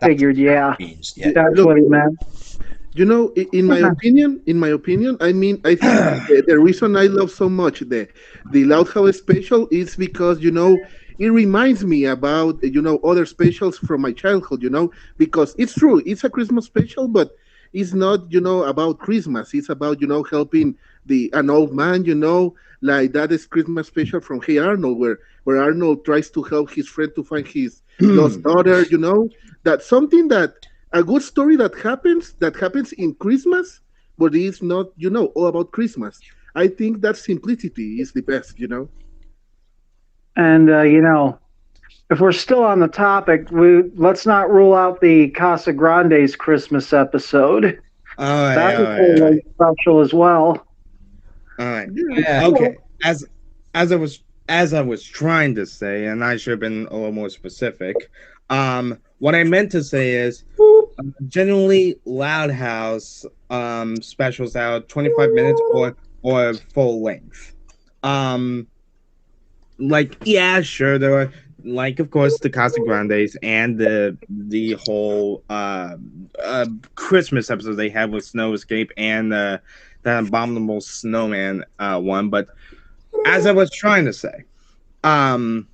figured. Yeah, that's what he meant. You know, in my opinion, I mean, I think the reason I love so much the Loud House special is because it reminds me about other specials from my childhood. Because it's true, it's a Christmas special, but it's not about Christmas. It's about helping an old man. Like that is Christmas special from Hey Arnold, where Arnold tries to help his friend to find his lost daughter. That's something that. A good story that happens in Christmas, but it's not, all about Christmas. I think that simplicity is the best, And if we're still on the topic, let's not rule out the Casa Grande's Christmas episode. That was really special as well. All right. Yeah. Okay. As I was trying to say, and I should have been a little more specific. What I meant to say is generally Loud House specials out 25 minutes or full length. Like, yeah, sure, there are, like, of course, the Casa Grandes and the whole Christmas episode they have with Snow Escape and that Abominable Snowman one. But as I was trying to say, I mean,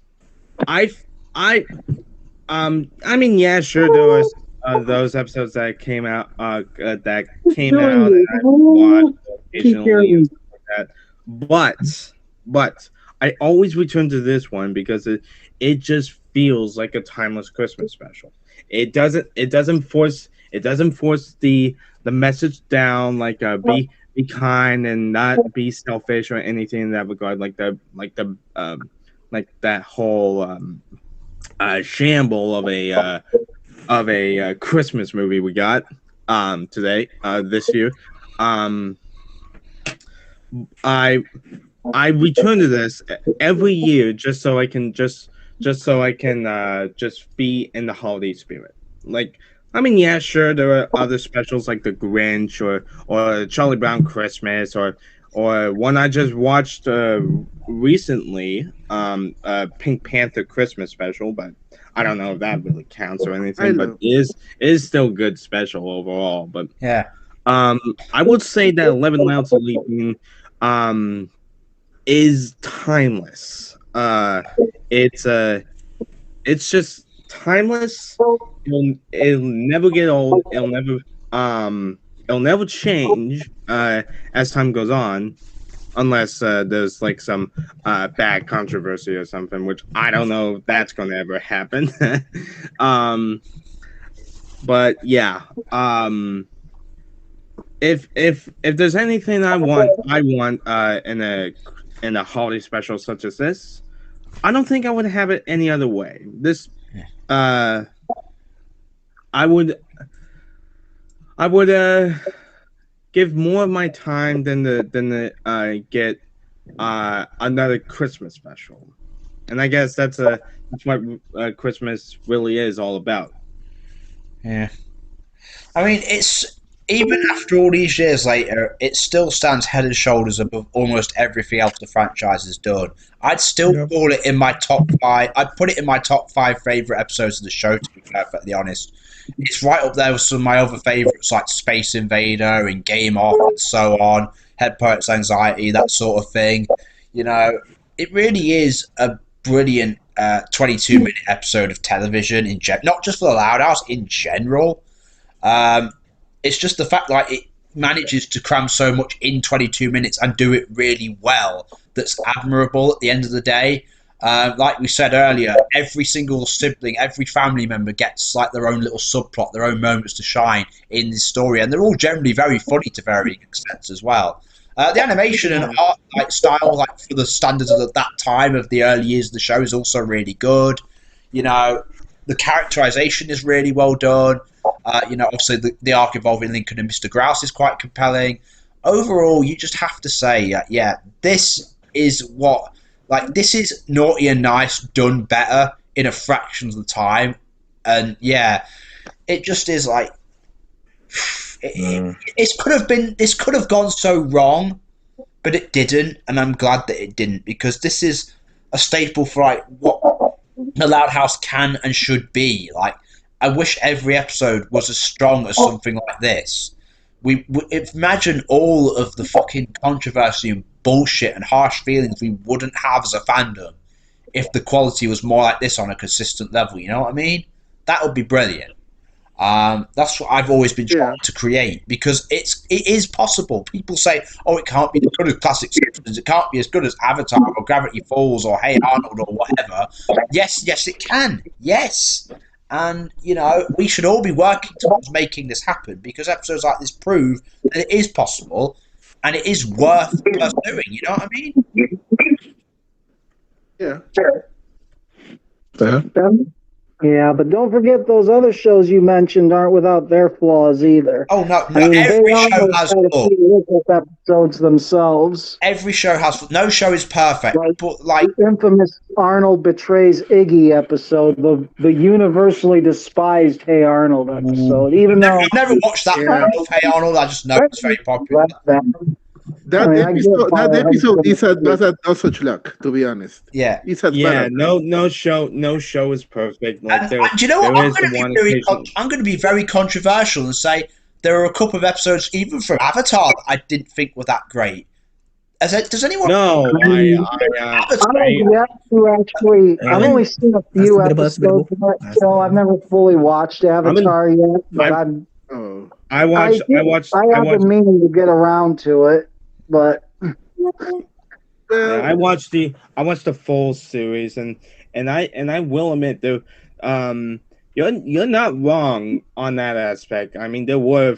yeah, sure, there was those episodes that came out and I watched occasionally and stuff like that. But I always return to this one because it just feels like a timeless Christmas special. It doesn't force the message down, like be kind and not be selfish or anything in that regard, like that whole shamble of a Christmas movie we got today this year. I return to this every year just so I can just be in the holiday spirit. Like, I mean, yeah, sure, there are other specials like the Grinch or Charlie Brown Christmas or one I just watched recently, Pink Panther Christmas special, but I don't know if that really counts or anything. But it is still good special overall. But Yeah. I would say that 11 Louds of Leapin is timeless. It's just timeless. It'll never get old. It'll never change as time goes on, unless there's like some bad controversy or something, which I don't know if that's going to ever happen. But yeah, if there's anything I want in a holiday special such as this, I don't think I would have it any other way. This, I would give more of my time than get another Christmas special, and I guess that's what Christmas really is all about. Yeah. I mean, it's even after all these years later, it still stands head and shoulders above almost everything else the franchise has done. I'd still call it in my top 5. I'd put it in my top 5 favorite episodes of the show, to be perfectly honest. It's right up there with some of my other favorites like Space Invader and Game Off and so on, Head Poet's Anxiety, that sort of thing. You know, it really is a brilliant 22-minute episode of television in not just for the Loud House, in general. It's just the fact that it manages to cram so much in 22 minutes and do it really well that's admirable at the end of the day. Like we said earlier, every single sibling, every family member gets like their own little subplot, their own moments to shine in this story, and they're all generally very funny to varying extents as well. The animation and art style, like for the standards of that time of the early years of the show, is also really good. You know, the characterization is really well done. Also the arc involving Lincoln and Mr. Grouse is quite compelling. Overall, you just have to say, this is this is Naughty and Nice done better in a fraction of the time, and it just is like this could have gone so wrong, but it didn't, and I'm glad that it didn't, because this is a staple for like what the Loud House can and should be. Like, I wish every episode was as strong as something like this. We imagine all of the fucking controversy and bullshit and harsh feelings we wouldn't have as a fandom if the quality was more like this on a consistent level. You know what I mean? That would be brilliant. That's what I've always been trying to create, because it is possible. People say, "Oh, it can't be as good as classic Simpsons. It can't be as good as Avatar or Gravity Falls or Hey Arnold or whatever." Yes, it can. Yes. And, we should all be working towards making this happen, because episodes like this prove that it is possible and it is worth pursuing. You know what I mean? Yeah. Yeah. Yeah, but don't forget those other shows you mentioned aren't without their flaws either. Oh no, I mean, every they show almost has had a flaws. few episodes themselves. Every show has no show is perfect, Like but like the infamous Arnold betrays Iggy episode, the universally despised Hey Arnold episode. Even though I've never watched that Yeah. of Hey Arnold, I just know it's very popular. That I mean, I get episode, why that I episode had- is had not such luck, to be honest. Yeah. It's had Yeah, bad. no show is perfect. Like And, there, and do you know what? there is the one occasion. I'm going to be very controversial and say there are a couple of episodes, even from Avatar, that I didn't think were that great. Does anyone? No, I don't yet to actually. I've only seen a few episodes of that show. I've never fully watched Avatar yet, but Oh. I watched. I have been meaning to get around to it, but Yeah, I watched the full series, and I will admit though, you're not wrong on that aspect. I mean, there were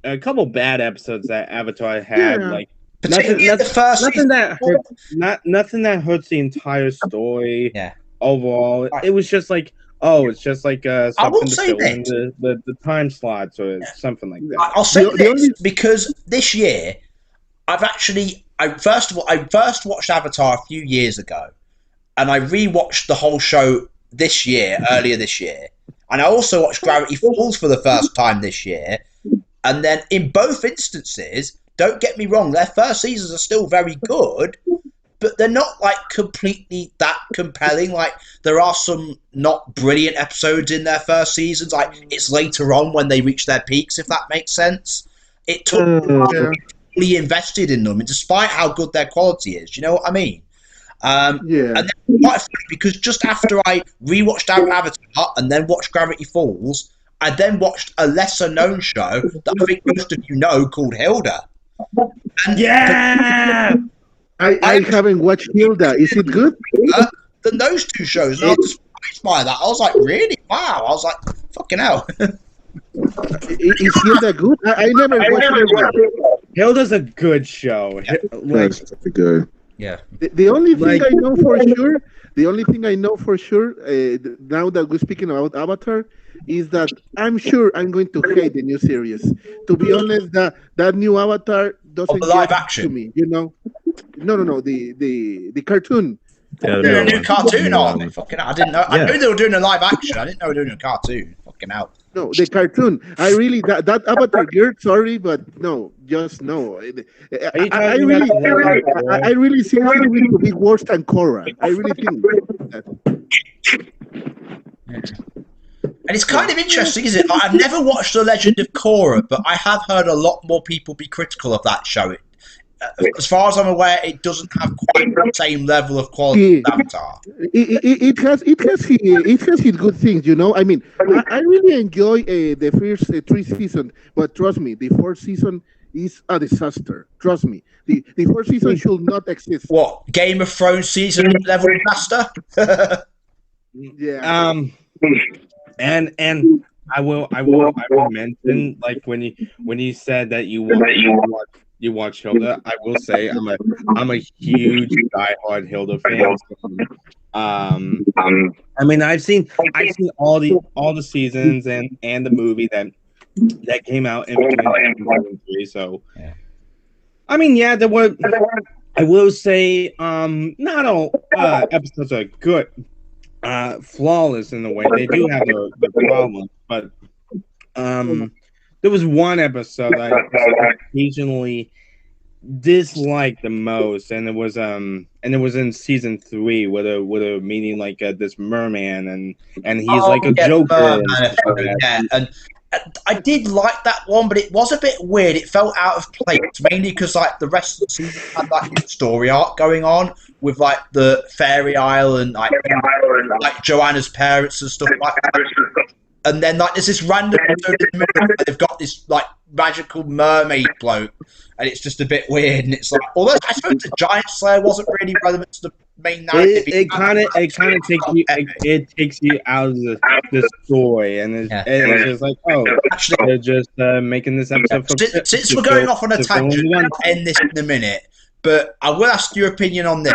a couple bad episodes that Avatar had, Yeah. like Particularly the first nothing season. nothing that hurts the entire story. Yeah. Overall, it was just like it's just like I will something to say fill in this. the time slots or something like that. I'll say The this only- because this year I first watched Avatar a few years ago, and I rewatched the whole show earlier this year, and I also watched Gravity Falls for the first time this year, and then in both instances, don't get me wrong, their first seasons are still very good, but they're not like completely that compelling. Like there are some not brilliant episodes in their first seasons. Like it's later on when they reach their peaks, if that makes sense. It took Yeah. fully invested in them, and despite how good their quality is, you know what I mean? Yeah. And then quite funny because just after I rewatched Avatar and then watched Gravity Falls, I then watched a lesser known show that I think most of you know called Hilda. And Yeah. I haven't watched Hilda. Is it good? Than those two shows, and I was surprised by that. I was like, really? Wow. I was like, fucking hell. Is Hilda good? I never watched Hilda. Hilda's a good show. Like, That's good. Yeah. The only thing Like- I know for sure, now that we're speaking about Avatar, is that I'm sure I'm going to hate the new series. To be honest, that new Avatar doesn't the live get action? to me. You know, no, the cartoon. They're doing a new cartoon, aren't they? Fucking hell. I didn't know. I knew they were doing a live action. I didn't know they were doing a cartoon. Fucking hell. No, the cartoon. I really that Avatar girl. Sorry, but no, just no. I really think it will be worse than Korra. I really think that. And it's kind of interesting, isn't it? Like, I've never watched The Legend of Korra, but I have heard a lot more people be critical of that show. As far as I'm aware, it doesn't have quite the same level of quality as Avatar. It has its good things, you know. I mean, I really enjoy the first 3 seasons, but trust me, the 4th season is a disaster. Trust me, the 4th season should not exist. What, Game of Thrones season level master? Yeah. and I will mention, like when you said that you watch Hilda, I will say I'm a huge diehard Hilda fan. I mean I've seen all the seasons and the movie that came out in between 3, so yeah. I mean there were, I will say not all episodes are good, flawless in a way. They do have the problems, but there was one episode I occasionally disliked the most, and it was in season 3 where they're meeting like this merman, and he's like a joker. Yeah, and I did like that one, but it was a bit weird. It felt out of place, mainly because like the rest of the season had like story arc going on with like the Fairy Isle and like Joanna's parents and stuff like that. And then like there's this random episode in the middle where they've got this like magical mermaid bloke, and it's just a bit weird. And it's like, although I suppose the Giant Slayer wasn't really relevant to the main narrative. It kind of takes you out of the story, and it's just like, Actually, they're just making this episode. since we're going off on a tangent, I'll end this in a minute. but I will ask your opinion on this.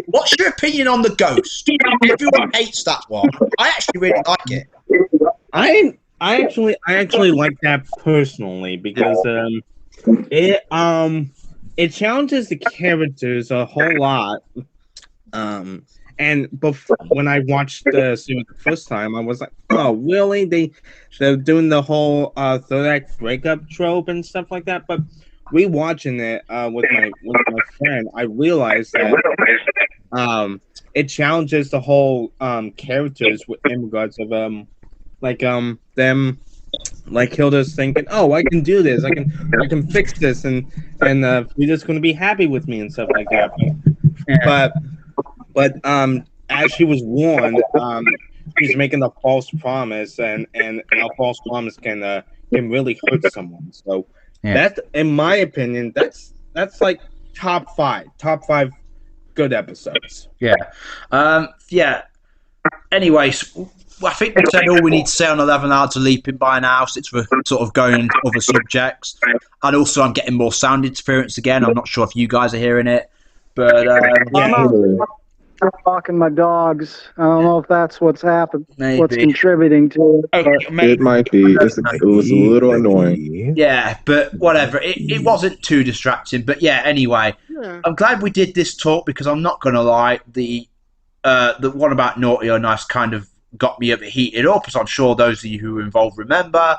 What's your opinion on the ghost? Everyone hates that one. I actually really like it. I actually like that personally because it challenges the characters a whole lot. And when I watched the series the first time, I was like, "Oh, really? They're doing the whole third act breakup trope and stuff like that." But rewatching it with my friend, I realized that it challenges the whole characters in regards of them like Hilda's thinking, "Oh, I can do this. I can fix this, and you're just going to be happy with me and stuff like that." But as she was warned, she's making a false promise, and a false promise can really hurt someone. So that, in my opinion, that's like top five good episodes. Yeah. Anyways, I think we've said all we need to say on 11 Hours of Leapin by now, since we're sort of going into other subjects. And also, I'm getting more sound interference again. I'm not sure if you guys are hearing it, but I'm walking my dogs. I don't know if that's what's happened. Maybe. What's contributing to it. Okay, It might be. It was a little annoying. Yeah, but whatever. It wasn't too distracting. But yeah, anyway, I'm glad we did this talk because I'm not going to lie, the one about Naughty or Nice kind of got me a bit heated up, as I'm sure those of you who were involved remember.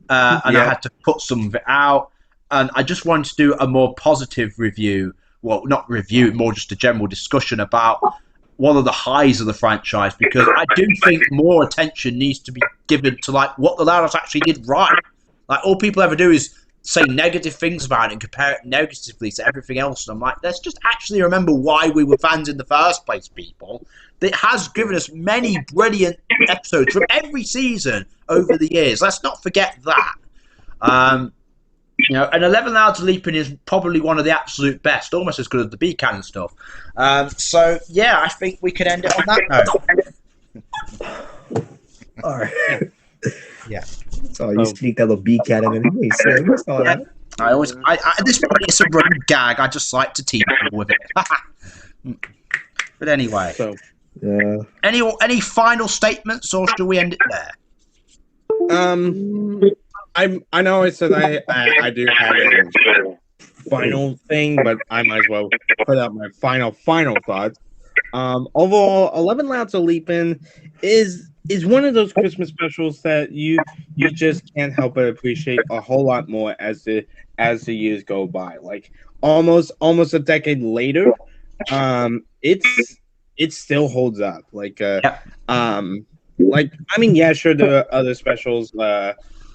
And I had to put some of it out. And I just wanted to do a more positive review. Well, not review, more just a general discussion about one of the highs of the franchise, because I do think more attention needs to be given to like what the Loud House actually did right. Like, all people ever do is say negative things about it and compare it negatively to everything else. And I'm like, let's just actually remember why we were fans in the first place, people. It has given us many brilliant episodes from every season over the years. Let's not forget that. You know, and 11 Hours of Leapin is probably one of the absolute best, almost as good as the B-Cannon stuff. So, yeah, I think we could end it on that note. All right. Yeah. So you sneaked that little B-Cannon in me. So what's all that? At this point, it's a running gag. I just like to tease people with it. But anyway. So, yeah. Any final statements, or should we end it there? I know I said I do have a final thing, but I might as well put out my final thoughts. Overall, 11 Louds of Leapin is one of those Christmas specials that you just can't help but appreciate a whole lot more as the years go by. Like almost a decade later, it still holds up. Like I mean, yeah, sure, there are other specials.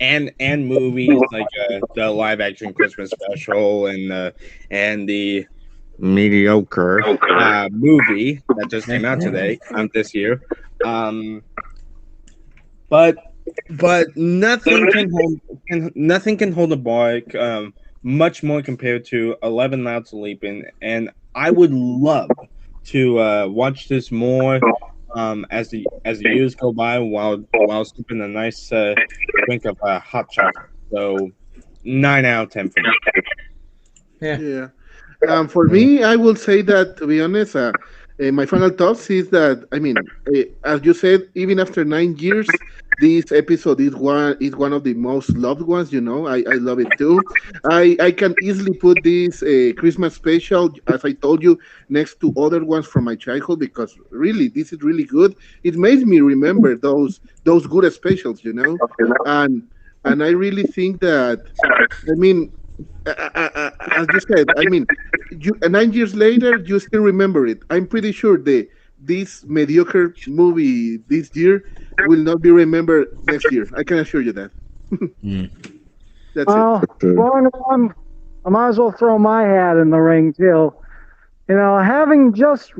And movies like the live action Christmas special and the mediocre movie that just came out today this year. But nothing can hold a bar much more compared to 11 Louds of Leapin', and I would love to watch this more as the years go by while sipping a nice drink of hot chocolate. So 9 out of 10 for me. Yeah. For me, I will say that, to be honest, my final thoughts is that, I mean, as you said, even after 9 years, this episode is one of the most loved ones. You know, I love it too. I can easily put this Christmas special, as I told you, next to other ones from my childhood, because really, this is really good. It makes me remember those good specials, you know, and I really think that, I mean, as you said, I mean, 9 years later, you still remember it. I'm pretty sure this mediocre movie this year will not be remembered next year. I can assure you that. That's it. Well, I might as well throw my hat in the ring too. You know, having just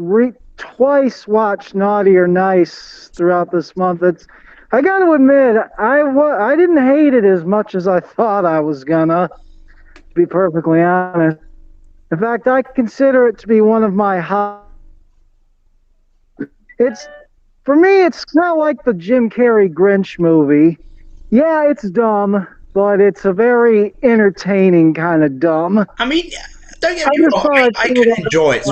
twice watched Naughty or Nice throughout this month, I got to admit, I didn't hate it as much as I thought I was gonna. To be perfectly honest, in fact, I consider it to be one of my for me, it's kind of like the Jim Carrey Grinch movie. Yeah, it's dumb, but it's a very entertaining kind of dumb. I mean, don't get I me just wrong. thought I can enjoy it.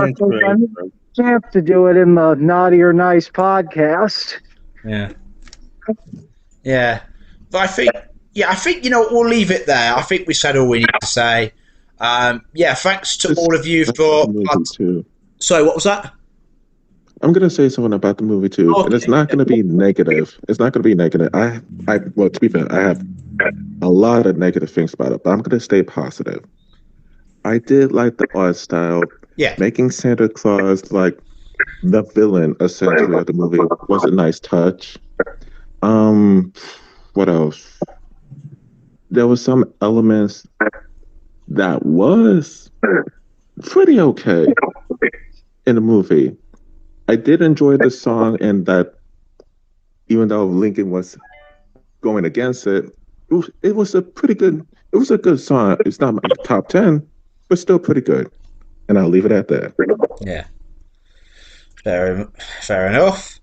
I have to do it in the Naughty or Nice podcast. Yeah. Yeah. But I think, we'll leave it there. I think we said all we need to say. Thanks to all of you for. The movie too. Sorry, what was that? I'm gonna say something about the movie too, and it's not gonna be negative. It's not gonna be negative. Well, to be fair, I have a lot of negative things about it, but I'm gonna stay positive. I did like the art style. Yeah. Making Santa Claus like the villain essentially of the movie was a nice touch. What else? There was some elements that was pretty okay in the movie. I did enjoy the song, and that even though Lincoln was going against it, it was a pretty good. It was a good song. It's not my top 10, but still pretty good. And I'll leave it at that. Yeah. Fair enough.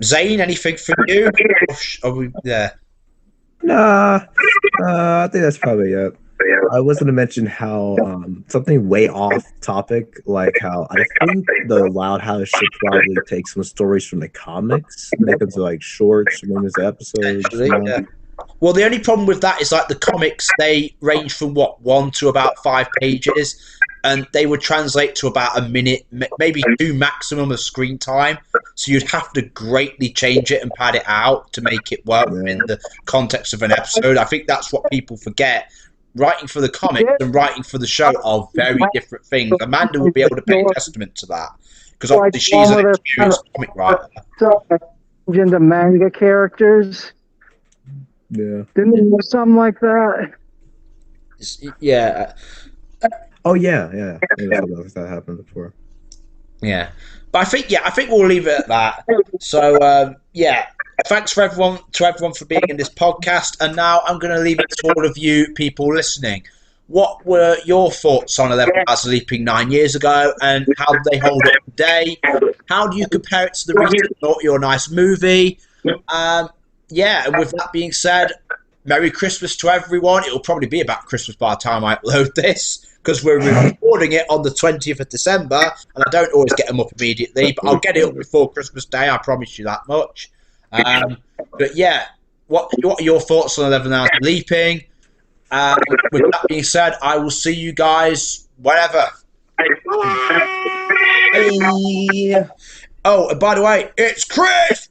Zane, anything from you? Are we there? Nah, I think that's probably it. I was going to mention how something way off topic, like how I think the Loud House should probably take some stories from the comics, make them to like shorts, movies, episodes. Actually, yeah. Well, the only problem with that is like the comics, they range from 1 to about 5 pages, and they would translate to about a minute, maybe 2 maximum of screen time. So you'd have to greatly change it and pad it out to make it work in the context of an episode. I think that's what people forget. Writing for the comics and writing for the show are very different things. Amanda would be able to pay testament to that, because obviously she's an experienced comic writer. Into manga characters. Yeah. Didn't it do something like that? Yeah. Oh yeah. That happened before. Yeah. But I think we'll leave it at that. So thanks for everyone for being in this podcast. And now I'm going to leave it to all of you people listening. What were your thoughts on 11 Hours of Leaping 9 years ago, and how do they hold up today? How do you compare it to the recent Naughty or Nice movie? And with that being said, Merry Christmas to everyone. It'll probably be about Christmas by the time I upload this, because we're recording it on the 20th of December, and I don't always get them up immediately, but I'll get it up before Christmas Day, I promise you that much. What are your thoughts on 11 Hours of Leaping? With that being said, I will see you guys whenever. Bye. Oh, and by the way, it's Christmas!